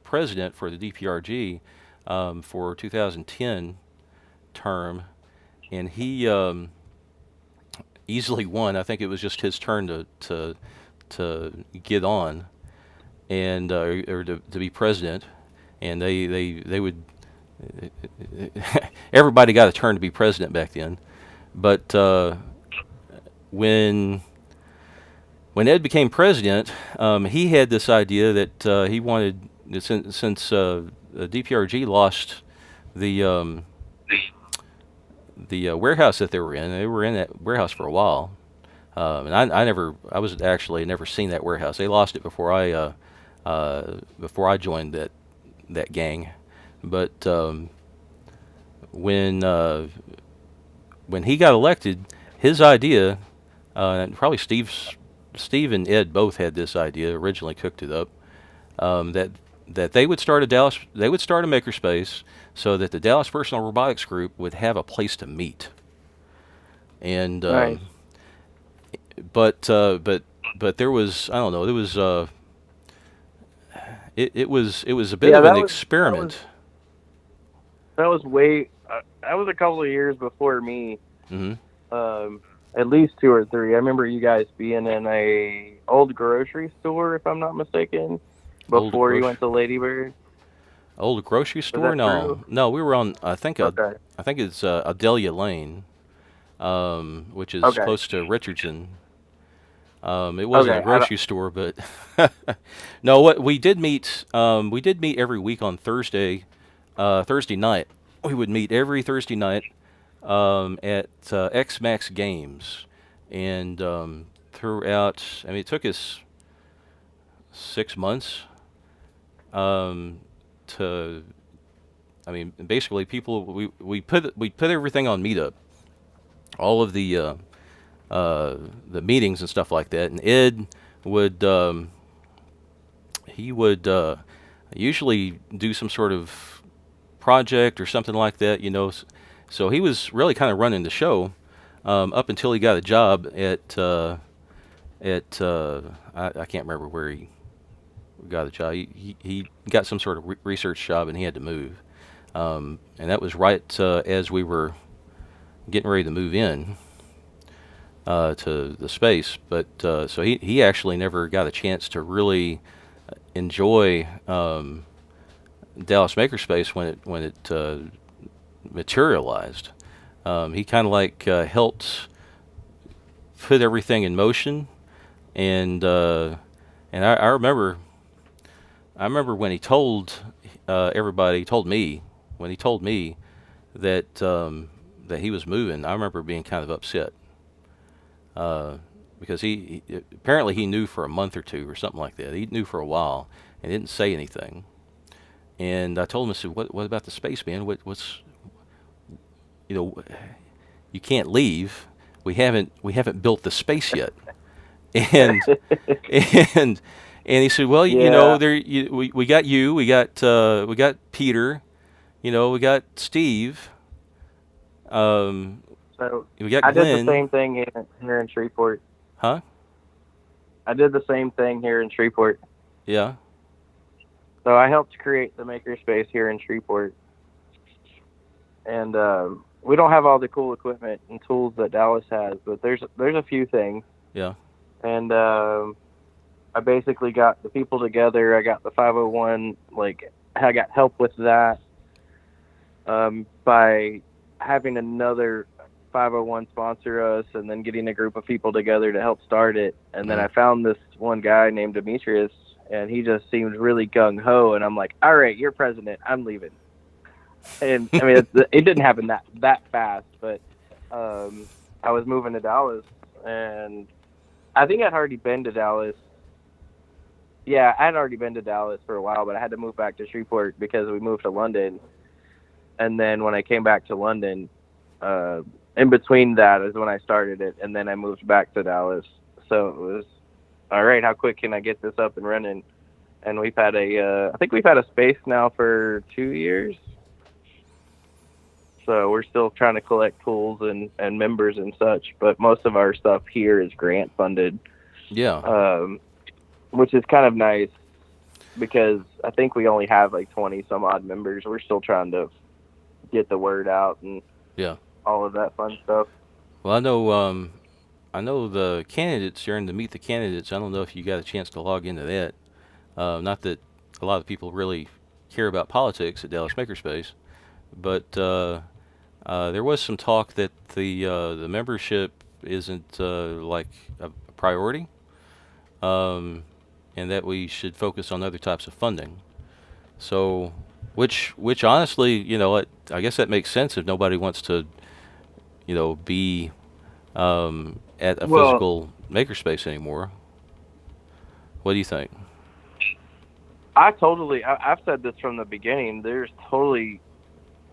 president for the DPRG for 2010 term, and he easily won. I think it was just his turn to get on, and or to be president, and they would everybody got a turn to be president back then. But when Ed became president, he had this idea that he wanted, since DPRG lost the warehouse that they were in. They were in that warehouse for a while, and I was actually never seen that warehouse. They lost it before I joined that gang. But when he got elected, his idea, and probably Steve and Ed both had this idea, originally cooked it up, that they would start a makerspace so that the Dallas Personal Robotics Group would have a place to meet. And Nice. but there was, I don't know, there was it was a bit Yeah, of an that experiment. was way. That was a couple of years before me. Hmm. At least 2 or 3. I remember you guys being in a old grocery store, if I'm not mistaken, Old before you grocery went to Ladybird. Old grocery Is store? that true? No, we were on, Okay. I think it's Adelia Lane, which is Okay. close to Richardson. It wasn't a Okay. grocery store, but no. What we did meet every week on Thursday night. We would meet every Thursday night at X-Max Games, and throughout, I mean, it took us 6 months to I mean, basically, people we put everything on Meetup, all of the meetings and stuff like that. And Ed would he would usually do some sort of project or something like that, you know. So he was really kind of running the show up until he got a job at I can't remember where he got a job. He got some sort of research job and he had to move. And that was right as we were getting ready to move in to the space. But so he actually never got a chance to really enjoy Dallas Makerspace when it materialized. He kind of like helped put everything in motion, and I remember when he told everybody, told me when he told me that that he was moving. I remember being kind of upset because he apparently he knew for a month or two or something like that. He knew for a while and didn't say anything. And I told him, I said, "What about the space, man? What's you know, you can't leave. We haven't built the space yet." And and and he said, "Well, you know, Yeah. there we got you, we got Peter, you know, we got Steve, um, So we got I did the Glenn, same thing here in Shreveport. huh? I did the same thing here in Shreveport. Yeah, So I helped create the makerspace here in Shreveport, and we don't have all the cool equipment and tools that Dallas has, but there's a few things. yeah, And I basically got the people together. I got the 501, like I got help with that by having another 501 sponsor us, and then getting a group of people together to help start it. And then mm, I found this one guy named Demetrius, and he just seemed really gung ho. And I'm like, all right, you're president. I'm leaving. And I mean, it didn't happen that fast, but I was moving to Dallas, and I think I'd already been to Dallas. Yeah, I had already been to Dallas for a while, but I had to move back to Shreveport because we moved to London. And then when I came back to London, uh, in between that is when I started it, and then I moved back to Dallas. So it was all right. How quick can I get this up and running? And we've had I think we've had a space now for 2 years. So we're still trying to collect tools and members and such, but most of our stuff here is grant funded, yeah, um, which is kind of nice because I think we only have like 20 some odd members. We're still trying to get the word out and yeah. all of that fun stuff. Well, I know the candidates. You're in to meet the candidates. I don't know if you got a chance to log into that. Not that a lot of people really care about politics at Dallas Makerspace, but there was some talk that the membership isn't like a priority, um, and that we should focus on other types of funding. So, which honestly, you know, I guess that makes sense if nobody wants to, you know, be at a Well, physical makerspace anymore. What do you think? I've said this from the beginning. There's totally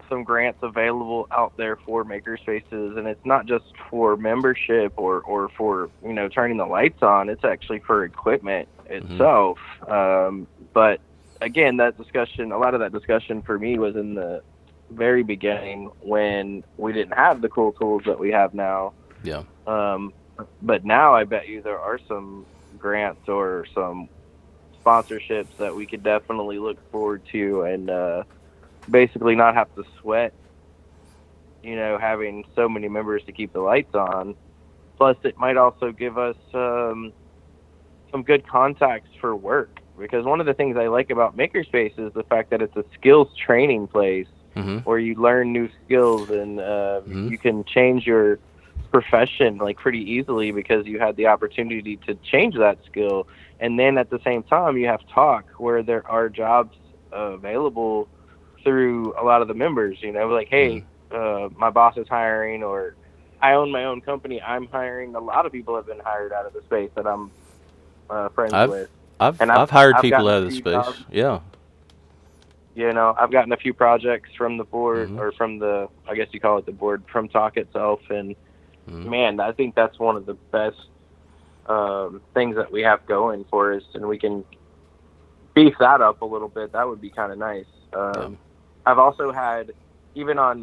some grants available out there for makerspaces, and it's not just for membership or for turning the lights on. It's actually for equipment Hmm. itself. But again, a lot of that discussion for me was in the very beginning when we didn't have the cool tools that we have now. Yeah. Um, but now I bet you there are some grants or some sponsorships that we could definitely look forward to, and basically not have to sweat, having so many members to keep the lights on. Plus, it might also give us some good contacts for work, because one of the things I like about Makerspace is the fact that it's a skills training place Hmm. where you learn new skills, and Hmm. you can change your profession like pretty easily because you had the opportunity to change that skill. And then at the same time, you have talk where there are jobs available through a lot of the members, like, Hmm. hey, my boss is hiring, or I own my own company, I'm hiring. A lot of people have been hired out of the space that I'm friends I've with, I've and I've I've hired I've people gotten a out of the few space. jobs. Yeah. I've gotten a few projects from the board, Mm-hmm. or from the, I guess you call it the board, from Talk itself. And Mm-hmm. man, I think that's one of the best things that we have going for us, and we can beef that up a little bit. That would be kind of nice. Yeah. I've also had, even on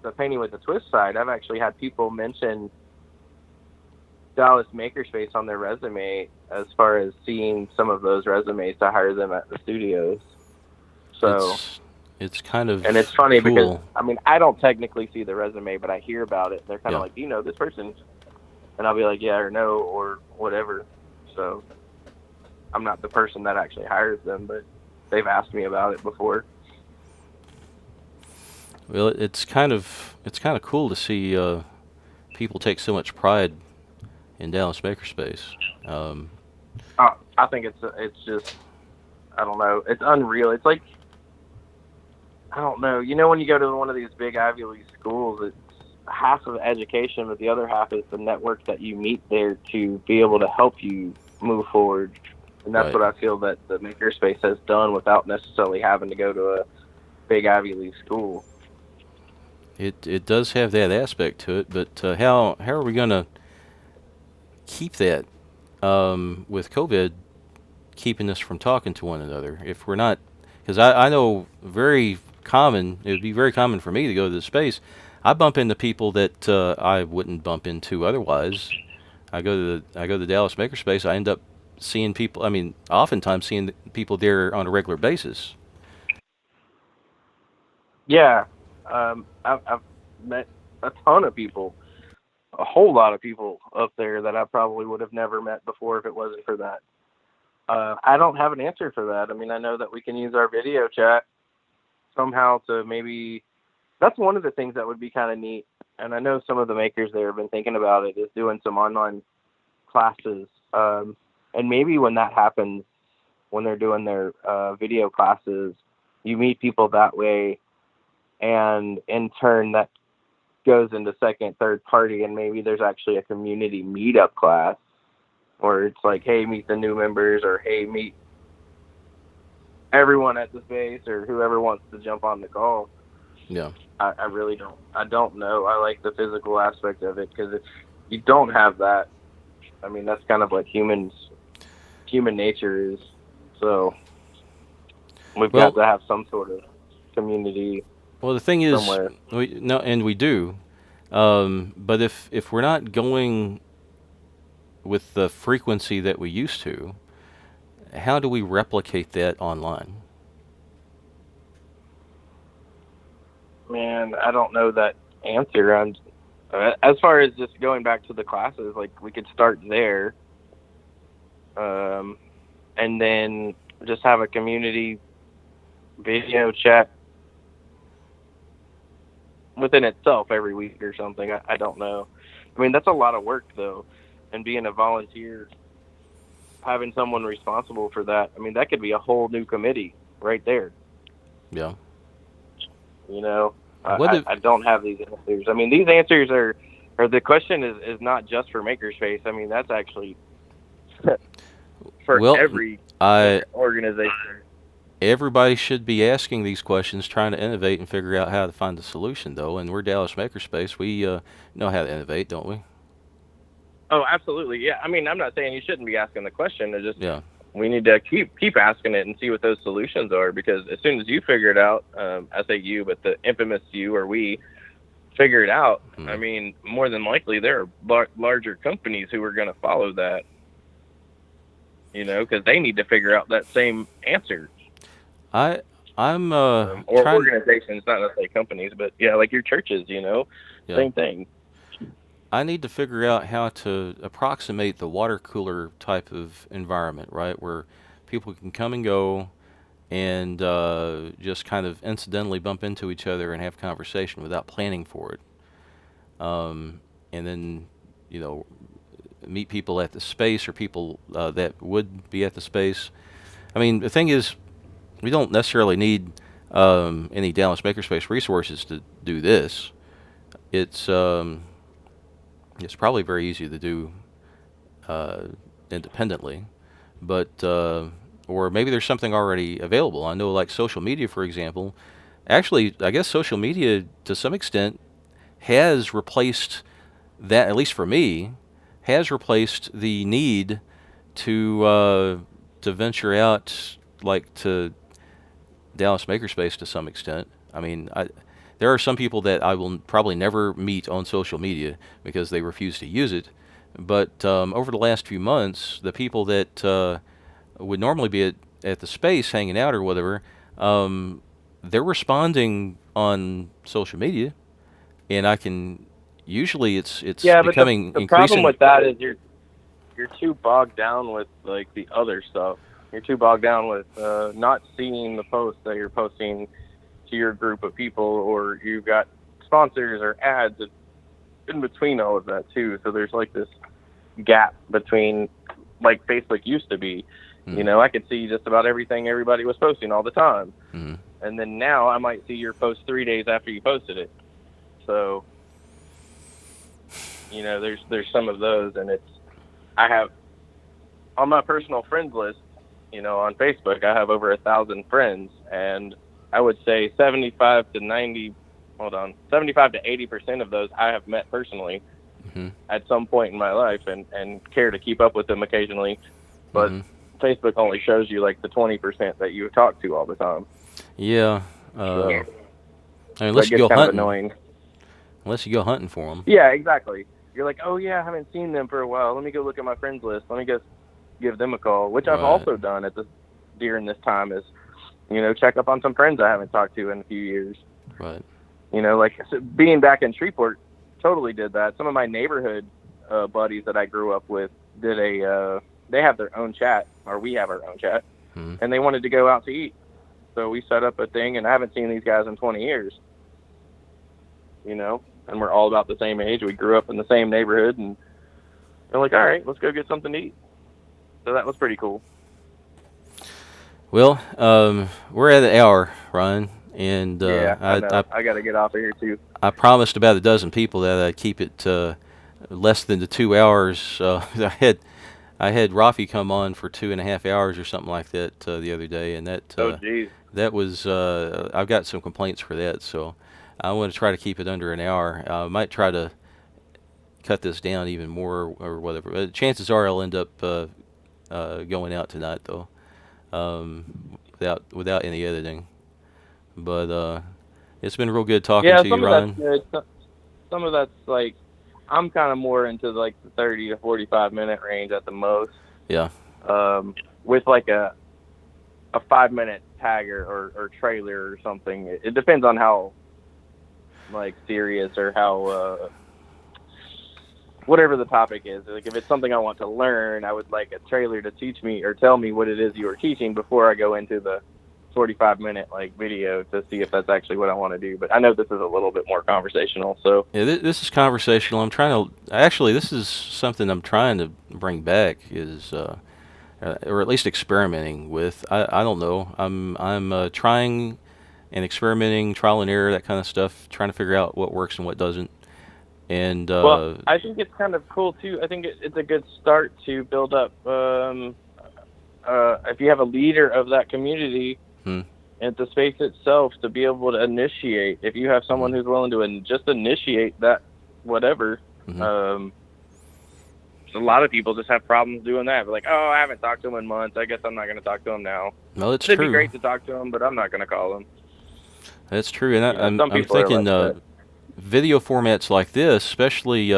the painting with the twist side, I've actually had people mention Dallas Makerspace on their resume, as far as seeing some of those resumes to hire them at the studios. So, It's it's kind and it's of funny because, cool. I mean, I don't technically see the resume, but I hear about it. And they're kind of Yeah. like, "Do you know this person?" And I'll be like, "Yeah," or "No," or whatever. So I'm not the person that actually hires them, but they've asked me about it before. Well, it's kind of cool to see people take so much pride in Dallas Makerspace. Um, I think it's just, I don't know, it's unreal. It's like, I don't know, when you go to one of these big Ivy League schools, it's half of education, but the other half is the network that you meet there to be able to help you move forward. And that's right. what I feel that the Makerspace has done without necessarily having to go to a big Ivy League school. It does have that aspect to it, but how are we gonna keep that with COVID keeping us from talking to one another if we're not? Because I know very common. It would be very common for me to go to the space. I bump into people that I wouldn't bump into otherwise. I go to the Dallas Makerspace. I end up seeing people. I mean, oftentimes seeing people there on a regular basis. Yeah, I've met a ton of people, a whole lot of people up there that I probably would have never met before if it wasn't for that. I don't have an answer for that. I mean, I know that we can use our video chat somehow to maybe. That's one of the things that would be kind of neat. And I know some of the makers there have been thinking about it, is doing some online classes. And maybe when that happens, when they're doing their video classes, you meet people that way, and in turn that goes into second, third party, and maybe there's actually a community meetup class where it's like, hey, meet the new members, or hey, meet everyone at the space, or whoever wants to jump on the call. Yeah. I really don't. I don't know. I like the physical aspect of it, because if you don't have that, I mean, that's kind of what human nature is. So we've got Well, to have some sort of community well, the thing is, somewhere. we no, and we do. But if we're not going with the frequency that we used to, how do we replicate that online? Man, I don't know that answer. As far as just going back to the classes, like, we could start there, um, and then just have a community video chat within itself every week or something. I don't know. I mean, that's a lot of work though, and being a volunteer, having someone responsible for that. I mean, that could be a whole new committee right there. Yeah. You know, What if? I don't have these answers. I mean, these answers are, or the question is not just for Makerspace. I mean, that's actually for Well, every I organization. everybody should be asking these questions, trying to innovate and figure out how to find a solution. Though, and we're Dallas Makerspace. We know how to innovate, don't we? Oh, absolutely. Yeah. I mean, I'm not saying you shouldn't be asking the question. It's just, Yeah. we need to keep asking it and see what those solutions are, because as soon as you figure it out, I say you, but the infamous you, or we, figure it out, I Mm. mean, more than likely there are larger companies who are going to follow that, because they need to figure out that same answer. I I'm Or trying. organizations, not necessarily companies, but yeah, like your churches, Yeah. same thing. I need to figure out how to approximate the water cooler type of environment, right, where people can come and go and just kind of incidentally bump into each other and have conversation without planning for it. And then, you know, meet people at the space or people that would be at the space. I mean, the thing is, we don't necessarily need any Dallas Makerspace resources to do this. It's um, it's probably very easy to do uh, independently, but or maybe there's something already available. I know, like social media, for example. Actually, I guess social media, to some extent, has replaced that, at least for me, has replaced the need to venture out, like to Dallas Makerspace to some extent. I mean, there are some people that I will probably never meet on social media because they refuse to use it. But over the last few months, the people that would normally be at the space hanging out or whatever, they're responding on social media, and I can usually it's Yeah, but becoming the problem increasing. with that is you're too bogged down with like the other stuff. You're too bogged down with not seeing the posts that you're posting to your group of people, or you've got sponsors or ads in between all of that too. So there's like this gap between like Facebook used to be. You Mm, know, I could see just about everything everybody was posting all the time, mm, and then now I might see your post 3 days after you posted it. So you know, there's some of those, and I have on my personal friends list, you know, on Facebook, I have over 1,000 friends, and I would say 75 to 80% of those I have met personally mm, at some point in my life, and care to keep up with them occasionally. But mm. Facebook only shows you like the 20% that you talk to all the time. Yeah. So I mean, that unless you gets go kind of hunting, annoying. for them. Yeah, exactly. You're like, oh yeah, I haven't seen them for a while. Let me go look at my friends list. Let me go give them a call, which I've Right. also done during this time, is, you know, check up on some friends I haven't talked to in a few years. Right. You know, like so being back in Shreveport, totally did that. Some of my neighborhood buddies that I grew up with did they have their own chat, or we have our own chat, Mm. and they wanted to go out to eat. So we set up a thing, and I haven't seen these guys in 20 years, you know, and we're all about the same age. We grew up in the same neighborhood, and they're like, all right, let's go get something to eat. So that was pretty cool. Well, we're at an hour, Ryan, and Yeah, I know. I got to get off of here too. I promised about a dozen people that I'd keep it less than the 2 hours. I had Rafi come on for 2.5 hours or something like that the other day, and Oh, geez. that was I've got some complaints for that, so I want to try to keep it under an hour. I might try to cut this down even more or whatever. But chances are I'll end up going out tonight though, without any editing. But it's been real good talking Yeah, to you, some of that's Ryan. good. Some of that's like I'm kind of more into like the 30 to 45 minute range at the most, Yeah. with like a 5 minute tag or trailer or something. It depends on how like serious or how whatever the topic is. Like if it's something I want to learn, I would like a trailer to teach me or tell me what it is you are teaching before I go into the 45 minute like video to see if that's actually what I want to do. But I know this is a little bit more conversational, so Yeah, this is conversational. I'm trying to actually. This is something I'm trying to bring back. Is or at least experimenting with. I don't know. I'm trying and experimenting, trial and error, that kind of stuff. Trying to figure out what works and what doesn't. And well, I think it's kind of cool too. I think it's a good start to build up. If you have a leader of that community hmm, at the space itself, to be able to initiate, if you have hmm, someone who's willing to just initiate that, whatever. hmm. Um, a lot of people just have problems doing that. They're like, oh, I haven't talked to him in months. I guess I'm not going to talk to him now. Well, it's It'd be true. great to talk to him, but I'm not going to call him. That's true. And You know, some I'm people are thinking like that. video formats like this, especially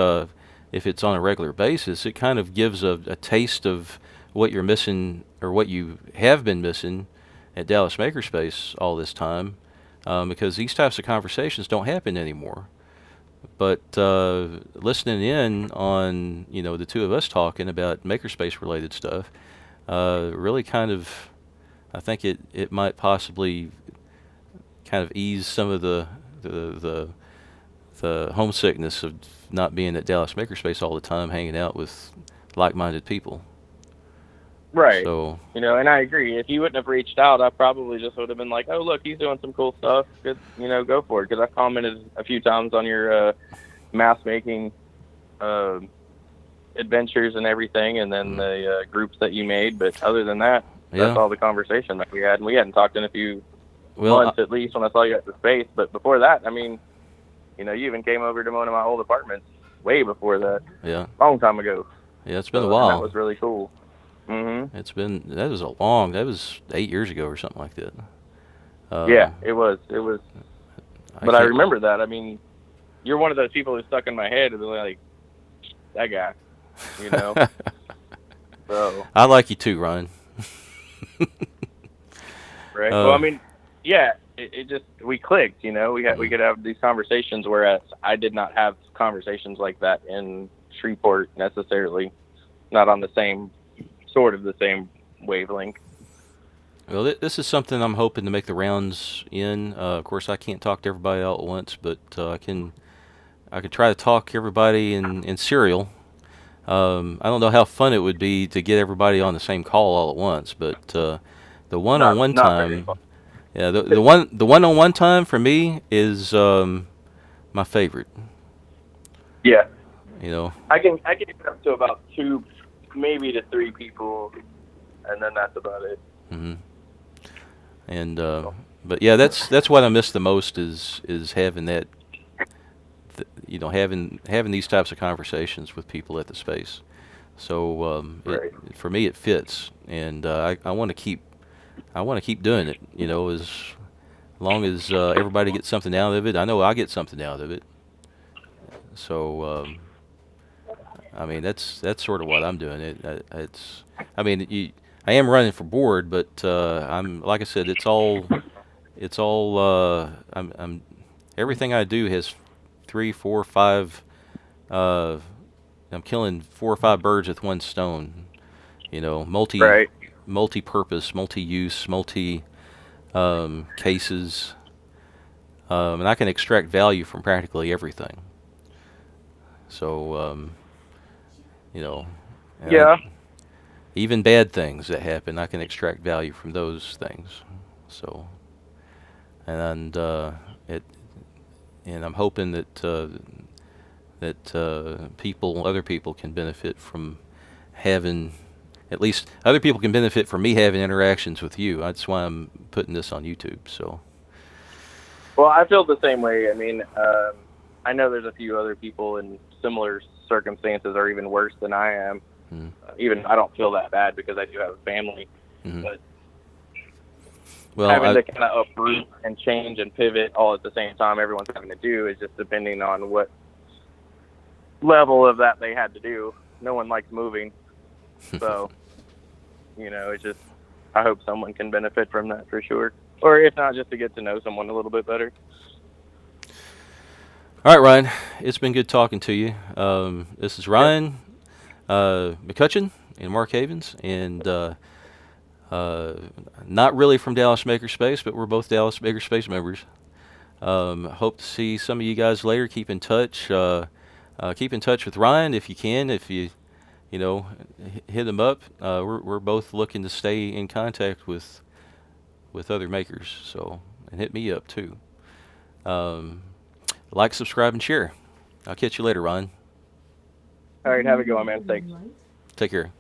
if it's on a regular basis, it kind of gives a taste of what you're missing or what you have been missing at Dallas Makerspace all this time, because these types of conversations don't happen anymore. But listening in on the two of us talking about Makerspace related stuff, really kind of, I think it might possibly kind of ease some of the the the homesickness of not being at Dallas Makerspace all the time, hanging out with like-minded people. Right. So, You know, and I agree. If you wouldn't have reached out, I probably just would have been like, oh, look, he's doing some cool stuff. Good, you know, go for it. Because I commented a few times on your mask making uh, adventures and everything, and then mm, the groups that you made. But other than that, That's Yeah. all the conversation that we had, and we hadn't talked in a few Well, months at least when I saw you at the space. But before that, I mean, you even came over to one of my old apartments way before that, yeah. long time ago. Yeah, it's been a So, and that while. was really cool. That was 8 years ago or something like that. Yeah, Um, it was. It was. I But I can't. remember that. I mean, you're one of those people who stuck in my head and like that guy, you know. So I like you too, Ryan. right. Well, I Uh, mean, yeah, it just we clicked. We mhm. could have these conversations, whereas I did not have conversations like that in Shreveport necessarily. Not on the same sort of the same wavelength. Well, this is something I'm hoping to make the rounds in. Of course, I can't talk to everybody all at once, but I can try to talk everybody in serial. I don't know how fun it would be to get everybody on the same call all at once, but the one-on-one Not very time, fun. yeah, the one-on-one time for me is my favorite. Yeah, You know, I can get up to about two, maybe to three people, and then that's about it. hmm and but yeah, that's what I miss the most is having that, having these types of conversations with people at the space. So it Right. for me it fits, and I want to keep doing it. As long as everybody gets something out of it, I know I get something out of it. So I mean that's sort of what I'm doing. I mean I am running for board, but I'm like I said, I'm everything I do has three, four, five. Uh, I'm killing 4 or 5 birds with one stone. Right. Multi-purpose, multi-use, cases, and I can extract value from practically everything. So you know, and Yeah. even bad things that happen, I can extract value from those things. So and it and I'm hoping that other people can benefit from having, at least other people can benefit from me having interactions with you. That's why I'm putting this on YouTube. So, Well, I feel the same way. I mean, I know there's a few other people in similar circumstances, or even worse than I am. mm, Even I don't feel that bad because I do have a family, mm. but Well, having I to kind of uproot and change and pivot all at the same time, everyone's having to do is just depending on what level of that they had to do. No one likes moving, so it's just I hope someone can benefit from that for sure, or if not, just to get to know someone a little bit better. All right, Ryan. It's been good talking to you. This is Yep. Ryan McCutcheon in Mark Havens, and uh, not really from Dallas Makerspace, but we're both Dallas Makerspace members. Hope to see some of you guys later. Keep in touch. Keep in touch with Ryan if you can. If you know, hit him up. We're both looking to stay in contact with other makers. So, and hit me up too. Um, like, subscribe, and share. I'll catch you later, Ryan. All right, have a good one, man. Thanks. Take care.